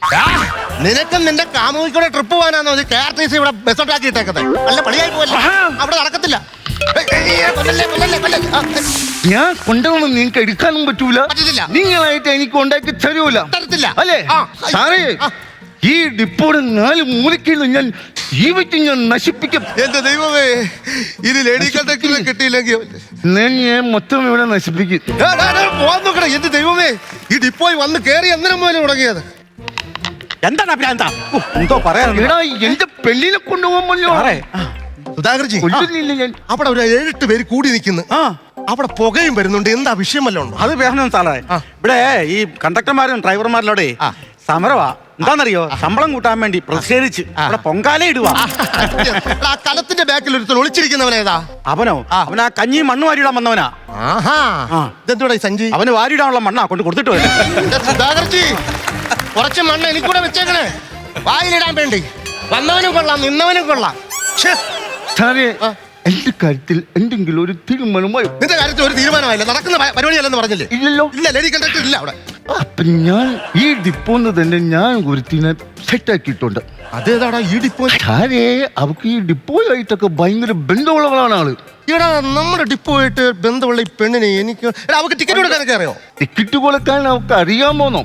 നിനക്കും നിന്റെ കാമുകിക്കൂടെ ട്രിപ്പ് പോകാനാണോ KRTC ഇവിടെ ബസ് ഉണ്ടാക്കിയിട്ടേക്കുന്നത്? നല്ല പണിയായി പോവല്ലേ? അവിടെ നടക്കത്തില്ല. ഞാൻ കൊണ്ടുവന്ന് നിങ്ങൾക്ക് എടുക്കാനും പറ്റൂല, നിങ്ങളായിട്ട് എനിക്ക് ഉണ്ടാക്കി തരൂല അല്ലേ സാറേ? ഈ ഡിപ്പോടെ 4 മൂലയ്ക്കുള്ള ഞാൻ ജീവിതം ഞാൻ നശിപ്പിക്കും. എന്റെ ദൈവമേ, ഇത് ലേഡി കണ്ടക്ടറിനെ കിട്ടിയില്ലെങ്കിൽ ഞാൻ മൊത്തം ഇവിടെ നശിപ്പിക്കും. പോവാൻ നോക്കണേ. എന്റെ ദൈവമേ, ഈ ഡിപ്പോയിൽ വന്ന് കയറി അന്നേരം മുതൽ തുടങ്ങിയത്. എന്താണ് എന്തോ പറയാ? എന്റെ പെണ്ണിനെ കൊണ്ടുപോകുമല്ലോ സുധാകർജി. അവിടെ ഒരു 7-8 പേര് കൂടി നിൽക്കുന്നു. അവിടെ പുകയും വരുന്നുണ്ട്. എന്താ വിഷയം വല്ലതും ഉണ്ടോ? അത് വേണം സാറേ. ഇവിടെ ഈ കണ്ടക്ടർമാരും ഡ്രൈവർമാരിലൂടെ സമരവാ. എന്താണെന്നറിയോ? ശമ്പളം കൂട്ടാൻ വേണ്ടി പ്രതിഷേധിച്ച് അവിടെ പൊങ്കാല ഇടുവാ. ആ കലത്തിന്റെ ബാക്കിൽ ഒരുത്തൻ ഒളിച്ചിരിക്കുന്നവനേതാ? അവനോ? അവൻ ആ കഞ്ഞി മണ്ണ് വാരിയിടാൻ വന്നവനാ. ഇതെന്തോടാ സഞ്ജി? അവന് വാരിയിടാനുള്ള മണ്ണാ കൊണ്ട് കൊടുത്തിട്ട് വരും. സുധാകർജി, കുറച്ച് മണ്ണ് എനിക്കൂടെ വെച്ചേക്കണേ, വായിലിടാൻ വേണ്ടി. വന്നവനും കൊള്ളാം, നിന്നവനും കൊള്ളാം. എന്റെ കാര്യത്തിൽ എന്തെങ്കിലും ഒരു തീരുമാനമായോ? നിന്റെ കാര്യത്തിൽ ഒരു തീരുമാനമായില്ല. നടക്കുന്ന പരിപാടിയല്ലെന്ന് പറഞ്ഞില്ലേ? ഇല്ലല്ലോ. ഇല്ല, ലേഡി കണ്ടക്ടർ ഇല്ല അവിടെ. അപ്പൊ ഞാൻ ഈ ഡിപ്പോന്ന് തന്നെ ഞാൻ ഒരുത്തിനെ സെറ്റാക്കിയിട്ടുണ്ട്. അതേതാടാ ഈ ഡിപ്പോ? അവക്ക് ഈ ഡിപ്പോയായിട്ടൊക്കെ ഭയങ്കര ബന്ധമുള്ളവളാണ് ആള്. എടാ നമ്മുടെ ഡിപ്പോയിട്ട് ബന്ധമുള്ള ഈ പെണ്ണിനെ എനിക്ക് അവക്ക് ടിക്കറ്റ് കൊടുക്കാനൊക്കെ അറിയോ? ടിക്കറ്റ് കൊടുക്കാൻ അവക്ക് അറിയാമോന്നോ?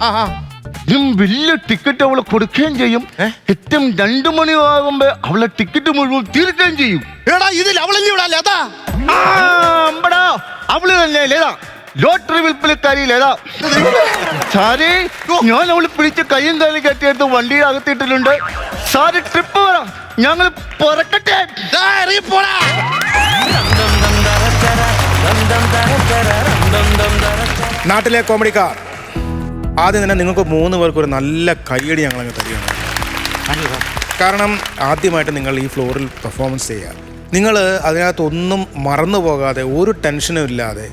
വലിയ ടിക്കറ്റ് അവളെ കൊടുക്കുകയും ചെയ്യും. കൃത്യം 2 മണിയാകുമ്പോ അവളെ ടിക്കറ്റ് മുഴുവൻ തീർക്കുകയും ചെയ്യും. എടാ ഇതിൽ അവളല്ലേ ഇവിടെ ലേതാ? അവള് തന്നെ ലേതാ, ലോട്ടറി വിൽപ്പനക്കാരി ലേതാ. സാറേ, ഞാൻ അവള് പിടിച്ച് കയ്യും കാലും കെട്ടിയെടുത്ത് വണ്ടിയുടെ അകത്തിട്ടിട്ടുണ്ട്. സാറ് ട്രിപ്പ് പറ, ഞങ്ങൾ പുറക്കട്ടെ. നാട്ടിലെ കോമഡിക്കാർ, ആദ്യം തന്നെ നിങ്ങൾക്ക് 3 പേർക്ക് ഒരു നല്ല കയ്യടി ഞങ്ങളങ്ങ് തരികയാണ്. കാരണം ആദ്യമായിട്ട് നിങ്ങൾ ഈ ഫ്ലോറിൽ പെർഫോമൻസ് ചെയ്യുക. നിങ്ങൾ അതിനകത്തൊന്നും മറന്നു പോകാതെ ഒരു ടെൻഷനും ഇല്ലാതെ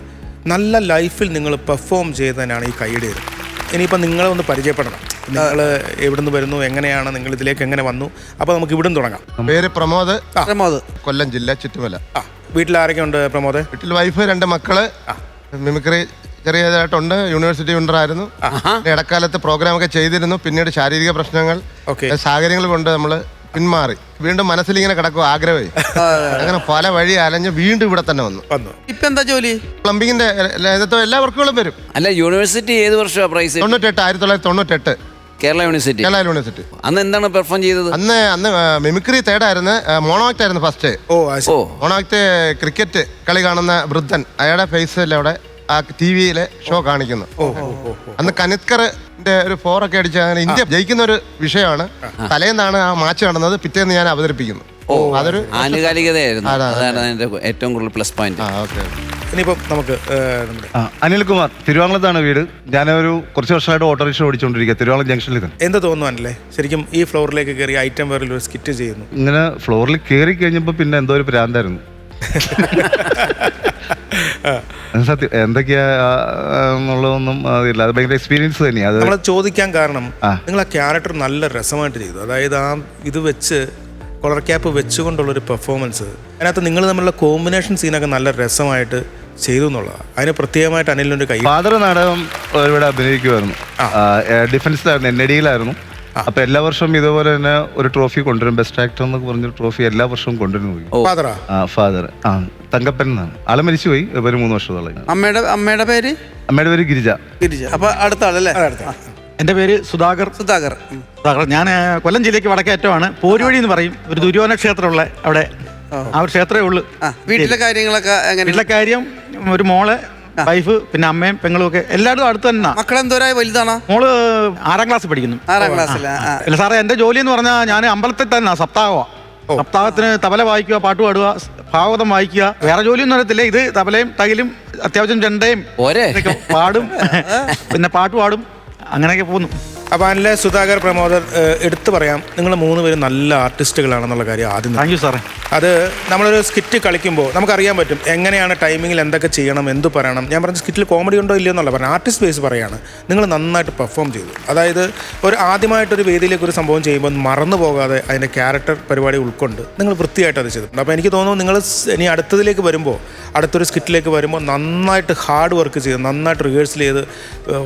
നല്ല ലൈഫിൽ നിങ്ങൾ പെർഫോം ചെയ്തതിനാണ് ഈ കയ്യടി തരുന്നത്. ഇനിയിപ്പോൾ നിങ്ങളെ ഒന്ന് പരിചയപ്പെടണം. നിങ്ങൾ എവിടെ നിന്ന് വരുന്നു, എങ്ങനെയാണ് നിങ്ങൾ ഇതിലേക്ക് എങ്ങനെ വന്നു? അപ്പോൾ നമുക്ക് ഇവിടുന്ന് തുടങ്ങാം. പേര് പ്രമോദ്. കൊല്ലം ജില്ല, ചുറ്റുമല. വീട്ടിൽ ആരൊക്കെ ഉണ്ട് പ്രമോദ്? വീട്ടിൽ വൈഫ്, 2 മക്കള്. മിമിക്രി ചെറിയതായിട്ടുണ്ട്. യൂണിവേഴ്സിറ്റി ഉണ്ടായിരുന്നു. ഇടക്കാലത്ത് പ്രോഗ്രാം ഒക്കെ ചെയ്തിരുന്നു. പിന്നീട് ശാരീരിക പ്രശ്നങ്ങൾ, സാഹചര്യങ്ങൾ കൊണ്ട് നമ്മൾ പിന്മാറി. വീണ്ടും മനസ്സിലിങ്ങനെ കിടക്കും ആഗ്രഹമേ. അങ്ങനെ പല വഴി അലഞ്ഞ് വീണ്ടും ഇവിടെ തന്നെ വന്നു. ഇപ്പൊ എന്താ ജോലി? പ്ലംബിങ്ങിന്റെ എല്ലാ വർക്കുകളും വരും. അല്ല, യൂണിവേഴ്സിറ്റി ഏത് വർഷമാണ് പ്രൈസ്? 1998 കേരള യൂണിവേഴ്സിറ്റി. അന്ന് എന്താണ് പെർഫോം ചെയ്തത്? അന്ന് മിമിക്രി തേർഡായിരുന്നു. മോണോആക്ട് ആയിരുന്നു ഫസ്റ്റ്. മോണോആക്ട് ക്രിക്കറ്റ് കളി കാണുന്ന വൃദ്ധൻ, അയാളുടെ ഫേസിൽ അവിടെ ആ ടി-വിയിലെ ഷോ കാണിക്കുന്നു. അന്ന് കനിത്കറിന്റെ ഒരു 4 ഒക്കെ അടിച്ച് അങ്ങനെ ഇന്ത്യ ജയിക്കുന്ന ഒരു വിഷയമാണ്. തലേന്നാണ് ആ മാച്ച് നടന്നത്. പിറ്റേന്ന് ഞാൻ അവതരിപ്പിക്കുന്നു. അതൊരു ആനുകാലികതയായിരുന്നു. അതാണ് അതിന്റെ ഏറ്റവും കൂടുതൽ പ്ലസ് പോയിന്റ്. ഇനിയിപ്പം നമുക്ക് അനിൽകുമാർ, തിരുവാങ്കുളത്താണ് വീട്. ഞാനൊരു കുറച്ച് വർഷമായിട്ട് ഓട്ടോറിക്ഷ ഓടിച്ചുകൊണ്ടിരിക്കുക തിരുവാങ്കുളം ജംഗ്ഷനിൽ തന്നെ. എന്ത് തോന്നുവാനല്ലേ ശരിക്കും ഈ ഫ്ലോറിലേക്ക് കയറി ഐറ്റം വേറിൽ ഒരു സ്കിറ്റ് ചെയ്യുന്നു? ഇങ്ങനെ ഫ്ലോറിൽ കയറി കഴിഞ്ഞപ്പോൾ പിന്നെ എന്തോ ഒരു പ്രാന്തായിരുന്നു. സത്യം എന്തൊക്കെയാ എന്നുള്ളതൊന്നും അറിയില്ല. അത് ഭയങ്കര എക്സ്പീരിയൻസ് തന്നെയാണ്. നമ്മൾ ചോദിക്കാൻ കാരണം നിങ്ങൾ ആ ക്യാരക്ടർ നല്ല രസമായിട്ട് ചെയ്തു. അതായത് ആ ഇത് വെച്ച് കൊളർ ക്യാപ്പ് വെച്ചുകൊണ്ടുള്ളൊരു പെർഫോമൻസ്, അതിനകത്ത് നിങ്ങൾ തമ്മിലുള്ള കോമ്പിനേഷൻ സീനൊക്കെ നല്ല രസമായിട്ട് ചെയ്തു എന്നുള്ളതാണ്. അതിന് പ്രത്യേകമായിട്ട് അനിലിനൊരു കൈ. ഫാദർ നാടകം ഇവിടെ അഭിനയിക്കുമായിരുന്നു. ഡിഫൻസിലായിരുന്നു, NAD-യിലായിരുന്നു. അപ്പൊ എല്ലാ വർഷവും ഇതുപോലെ തന്നെ ഒരു ട്രോഫി കൊണ്ടുവരും. ബെസ്റ്റ് ആക്ടർ എന്നൊക്കെ പറഞ്ഞൊരു ട്രോഫി എല്ലാ വർഷവും കൊണ്ടുവരുന്നു. ഫാദർ തങ്കപ്പൻ എന്നാണ്. ആളെ മരിച്ചുപോയി. ഒരു 3 വർഷത്തോളം. അമ്മയുടെ പേര് ഗിരിജ. അപ്പൊ അടുത്ത ആളല്ലേ? എൻ്റെ പേര് സുധാകർ. ഞാൻ കൊല്ലം ജില്ലയ്ക്ക് വടക്കേറ്റമാണ്. പോരുവഴി എന്ന് പറയും. ഒരു ദുര്യോധന ക്ഷേത്രമുള്ള അവിടെ ആ ഒരു ക്ഷേത്രമേ ഉള്ളൂ. വീട്ടിലെ കാര്യങ്ങളൊക്കെ വീട്ടിലെ കാര്യം, ഒരു മോള്, വൈഫ്, പിന്നെ അമ്മയും പെങ്ങളും ഒക്കെ എല്ലായിടും അടുത്ത് തന്നെ. മക്കളെന്തോരായി വലുതാണോ? മോള് 6ാം ക്ലാസ് പഠിക്കുന്നു. 6ാം ക്ലാസ്സിൽ. അല്ല സാറേ, എൻ്റെ ജോലി എന്ന് പറഞ്ഞാൽ ഞാൻ അമ്പലത്തിൽ തന്നെ സപ്താഹത്തിന് തബല വായിക്കുക, പാട്ട് പാടുക, ഭാഗവതം വായിക്കുക. വേറെ ജോലിയൊന്നും അറിയത്തില്ല. ഇത് തബലയും തകിലും അത്യാവശ്യം ചെണ്ടയും പാടും, പിന്നെ പാട്ട് പാടും, അങ്ങനെയൊക്കെ പോകുന്നു. അപ്പോൾ അനിലെ, സുധാകർ, പ്രമോദർ, എടുത്തു പറയാം, നിങ്ങൾ 3 പേരും നല്ല ആർട്ടിസ്റ്റുകളാണെന്നുള്ള കാര്യം ആദ്യം. താങ്ക് യു സാറേ. അത് നമ്മളൊരു സ്കിറ്റ് കളിക്കുമ്പോൾ നമുക്കറിയാൻ പറ്റും എങ്ങനെയാണ് ടൈമിങ്ങിൽ എന്തൊക്കെ ചെയ്യണം, എന്ത് പറയണം. ഞാൻ പറഞ്ഞ സ്കിറ്റിൽ കോമഡി ഉണ്ടോ ഇല്ലയോ എന്നുള്ള പറഞ്ഞു. ആർട്ടിസ്റ്റ് ബേസ് പറയുകയാണ്. നിങ്ങൾ നന്നായിട്ട് പെർഫോം ചെയ്തു. അതായത് ഒരു ആദ്യമായിട്ടൊരു വേദിയിലേക്ക് ഒരു സംഭവം ചെയ്യുമ്പോൾ മറന്നു പോകാതെ അതിൻ്റെ ക്യാരക്ടർ പരിപാടി ഉൾക്കൊണ്ട് നിങ്ങൾ വൃത്തിയായിട്ട് അത് ചെയ്തിട്ടുണ്ട്. അപ്പോൾ എനിക്ക് തോന്നുന്നു നിങ്ങൾ ഇനി അടുത്തതിലേക്ക് വരുമ്പോൾ, അടുത്തൊരു സ്കിറ്റിലേക്ക് വരുമ്പോൾ നന്നായിട്ട് ഹാർഡ് വർക്ക് ചെയ്ത്, നന്നായിട്ട് റിഹേഴ്സൽ ചെയ്ത്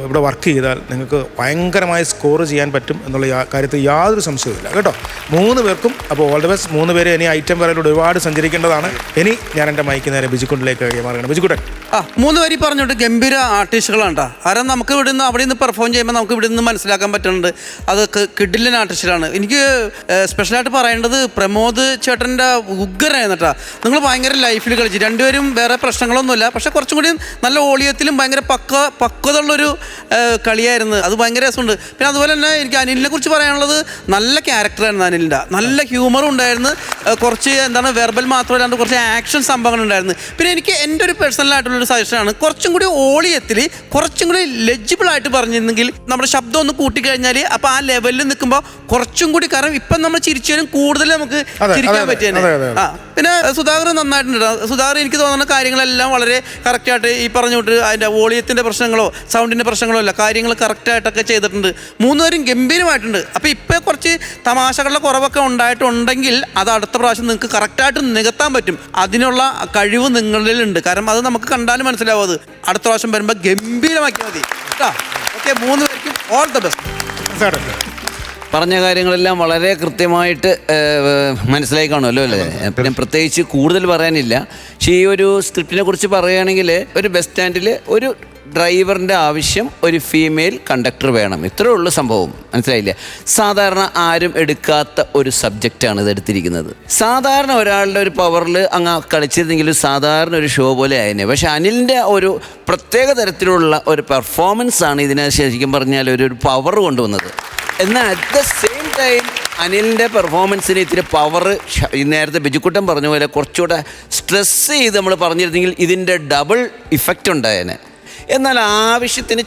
ഇവിടെ വർക്ക് ചെയ്താൽ നിങ്ങൾക്ക് ഭയങ്കരമായ സ്കോർ ചെയ്യാൻ പറ്റും എന്നുള്ള കാര്യത്തിൽ യാതൊരു സംശയവുമില്ല കേട്ടോ. 3 പേർക്കും അപ്പോൾ ഓൾ ദി ബെസ്റ്റ്. 3 പേര് ഇനി ഐറ്റം വരയിലൂടെ ഒരുപാട് സഞ്ചരിക്കേണ്ടതാണ്. ഇനി ഞാൻ എൻ്റെ മൈക്ക് നേരെ ബിജുക്കുണ്ടിലേക്ക് മാറുകയാണ്. ബിജുക്കുട്ടൻ, 3 പേര് പറഞ്ഞോട്ട് ഗംഭീര ആർട്ടിസ്റ്റുകളാണ്. കാരണം നമുക്ക് ഇവിടെ നിന്ന് അവിടെ നിന്ന് പെർഫോം ചെയ്യുമ്പോൾ നമുക്ക് ഇവിടെ നിന്ന് മനസ്സിലാക്കാൻ പറ്റുന്നുണ്ട് അത് കിഡിലൻ ആർട്ടിസ്റ്റുകളാണ്. എനിക്ക് സ്പെഷ്യലായിട്ട് പറയേണ്ടത് പ്രമോദ് ചേട്ടൻ്റെ ഉഗ്രനായിരുന്നു കേട്ടോ. നിങ്ങൾ ഭയങ്കര ലൈഫിൽ കളിച്ച്. 2 പേരും വേറെ പ്രശ്നങ്ങളൊന്നുമില്ല, പക്ഷെ കുറച്ചും കൂടി നല്ല ഓളിയത്തിലും ഭയങ്കര പക്വതയുള്ളൊരു കളിയായിരുന്നു. അത് ഭയങ്കര രസമുണ്ട്. പിന്നെ അതുപോലെ തന്നെ എനിക്ക് അനിലിനെ കുറിച്ച് പറയാനുള്ളത് നല്ല ക്യാരക്ടറായിരുന്നു അനിലിൻ്റെ. നല്ല ഹ്യൂമറും ഉണ്ടായിരുന്നു. കുറച്ച് എന്താണ് വെർബൽ മാത്രമല്ലാണ്ട് കുറച്ച് ആക്ഷൻ സംഭവങ്ങൾ ഉണ്ടായിരുന്നു. പിന്നെ എനിക്ക് എൻ്റെ ഒരു പേഴ്സണലായിട്ടുള്ളൊരു സജഷനാണ്, കുറച്ചും കൂടി ഓളിയത്തിൽ കുറച്ചും കൂടി ലെജിബിൾ ആയിട്ട് പറഞ്ഞിരുന്നെങ്കിൽ നമ്മുടെ ശബ്ദം ഒന്ന് കൂട്ടിക്കഴിഞ്ഞാൽ അപ്പോൾ ആ ലെവലിൽ നിൽക്കുമ്പോൾ കുറച്ചും കൂടി, കാരണം ഇപ്പം നമ്മൾ ചിരിച്ചാലും കൂടുതൽ നമുക്ക് ചിരിക്കാൻ പറ്റിയാണ്. പിന്നെ സുധാകർ നന്നായിട്ടുണ്ട്. സുധാകർ എനിക്ക് തോന്നുന്ന കാര്യങ്ങളെല്ലാം വളരെ കറക്റ്റായിട്ട് ഈ പറഞ്ഞുകൊണ്ട് അതിൻ്റെ വോളിയത്തിൻ്റെ പ്രശ്നങ്ങളോ സൗണ്ടിൻ്റെ പ്രശ്നങ്ങളോ അല്ല, കാര്യങ്ങൾ കറക്റ്റായിട്ടൊക്കെ ചെയ്തിട്ടുണ്ട്. 3 പേരും ഗംഭീരമായിട്ടുണ്ട്. അപ്പോൾ ഇപ്പോൾ കുറച്ച് തമാശകളുടെ കുറവൊക്കെ ഉണ്ടായിട്ടുണ്ടെങ്കിൽ അത് അടുത്ത പ്രാവശ്യം നിങ്ങൾക്ക് കറക്റ്റായിട്ട് നികത്താൻ പറ്റും. അതിനുള്ള കഴിവ് നിങ്ങളിലുണ്ട്. കാരണം അത് നമുക്ക് കണ്ടാലും മനസ്സിലാവും. അത് അടുത്ത പ്രാവശ്യം വരുമ്പോൾ ഗംഭീരമാക്കിയാൽ മതി കേട്ടോ. ഓക്കെ, 3 പേർക്കും ഓൾ ദ ബെസ്റ്റ്. പറഞ്ഞ കാര്യങ്ങളെല്ലാം വളരെ കൃത്യമായിട്ട് മനസ്സിലായി കാണുമല്ലോ അല്ലേ? പിന്നെ പ്രത്യേകിച്ച് കൂടുതൽ പറയാനില്ല. പക്ഷേ ഈ ഒരു സ്ക്രിപ്റ്റിനെ കുറിച്ച് പറയുകയാണെങ്കിൽ ഒരു ബസ് സ്റ്റാൻഡിൽ ഒരു ഡ്രൈവറിൻ്റെ ആവശ്യം ഒരു ഫീമെയിൽ കണ്ടക്ടർ വേണം. ഇത്രയേ ഉള്ളൂ സംഭവം. മനസ്സിലായില്ല? സാധാരണ ആരും എടുക്കാത്ത ഒരു സബ്ജക്റ്റാണ് ഇത് എടുത്തിരിക്കുന്നത്. സാധാരണ ഒരാളുടെ ഒരു പവറിൽ അങ്ങ് കളിച്ചിരുന്നെങ്കിൽ സാധാരണ ഒരു ഷോ പോലെ ആയതിനെ. പക്ഷെ അനിലിൻ്റെ ഒരു പ്രത്യേക തരത്തിലുള്ള ഒരു പെർഫോമൻസാണ് ഇതിനെ ശരിക്കും പറഞ്ഞാൽ ഒരു പവർ കൊണ്ടുവന്നത്. എന്നാൽ അറ്റ് ദ സെയിം ടൈം അനിലിൻ്റെ പെർഫോമൻസിന് ഇത്തിരി പവർ, നേരത്തെ ബിജുക്കുട്ടൻ പറഞ്ഞ പോലെ കുറച്ചുകൂടെ സ്ട്രെസ് ചെയ്ത് നമ്മൾ പറഞ്ഞിരുന്നെങ്കിൽ ഇതിൻ്റെ ഡബിൾ ഇഫക്റ്റ് ഉണ്ടായേനെ. എന്നാൽ ആവശ്യത്തിന്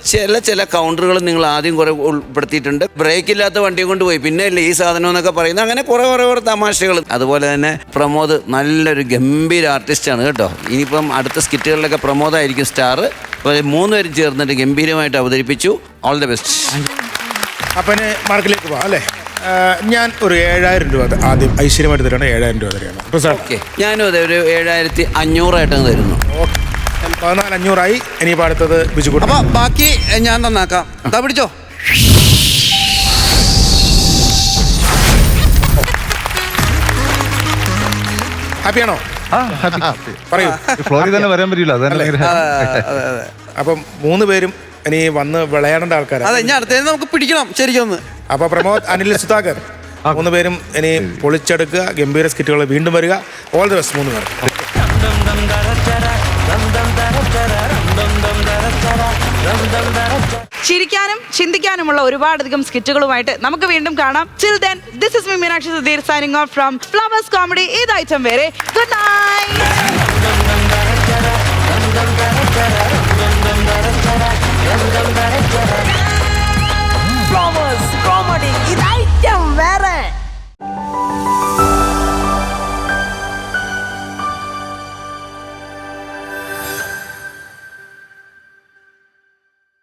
ചില കൗണ്ടറുകൾ നിങ്ങൾ ആദ്യം കുറേ ഉൾപ്പെടുത്തിയിട്ടുണ്ട്. ബ്രേക്കില്ലാത്ത വണ്ടിയും കൊണ്ട് പോയി, പിന്നെ അല്ലേ ഈ സാധനം എന്നൊക്കെ പറയുന്നത്. അങ്ങനെ കുറേ തമാശകൾ. അതുപോലെ തന്നെ പ്രമോദ് നല്ലൊരു ഗംഭീര ആർട്ടിസ്റ്റാണ് കേട്ടോ. ഇനിയിപ്പം അടുത്ത സ്കിറ്റുകളിലൊക്കെ പ്രമോദായിരിക്കും സ്റ്റാർ. അപ്പോൾ 3 പേരും ചേർന്നിട്ട് ഗംഭീരമായിട്ട് അവതരിപ്പിച്ചു. All the best. അപ്പം മാർക്കിലേക്ക് പോവാം അല്ലേ? ഞാൻ ഒരു 7000 രൂപ ആദ്യം ഐശ്വര്യമായിട്ട് തരണം. 7000 രൂപ തരികയാണ്. ഓക്കെ, ഞാനും അതെ ഒരു 7500 തരുന്നു. ഓക്കെ, 14500 ഇനിയിപ്പോൾ അടുത്തത് ബിജുക്കുട്ടൻ. അപ്പോൾ ബാക്കി ഞാൻ തന്നാക്കാം. എന്താ പിടിച്ചോ. ഹാപ്പിയാണോ? പറയൂ. ഫ്ലോറിൽ തന്നെ വരാൻ പറ്റില്ല അപ്പം 3 പേരും ഇനി വന്ന് വിളയാടേണ്ട ആൾക്കാരാണ്. അതെ, ഞാൻ അടുത്തത് നമുക്ക് പിടിക്കണം ശരിക്കും ഒന്ന്. അപ്പൊ പ്രമോദ്, അനിൽ, സുധാകർ 3 പേരും ഇനി പൊളിച്ചെടുക്കുക. ഗംഭീര സ്കിറ്റുകൾ വീണ്ടും വരിക. ഓൾ ദി ബെസ്റ്റ് 3 പേർ. ചിരിക്കാനും ചിന്തിക്കാനുമുള്ള ഒരുപാടധികം സ്കിറ്റുകളുമായിട്ട് നമുക്ക് വീണ്ടും കാണാം. Till then, this is me Meenakshi Sudhir signing off from Flowers Comedy. ഇത് ഐറ്റം വേറെ. Good night.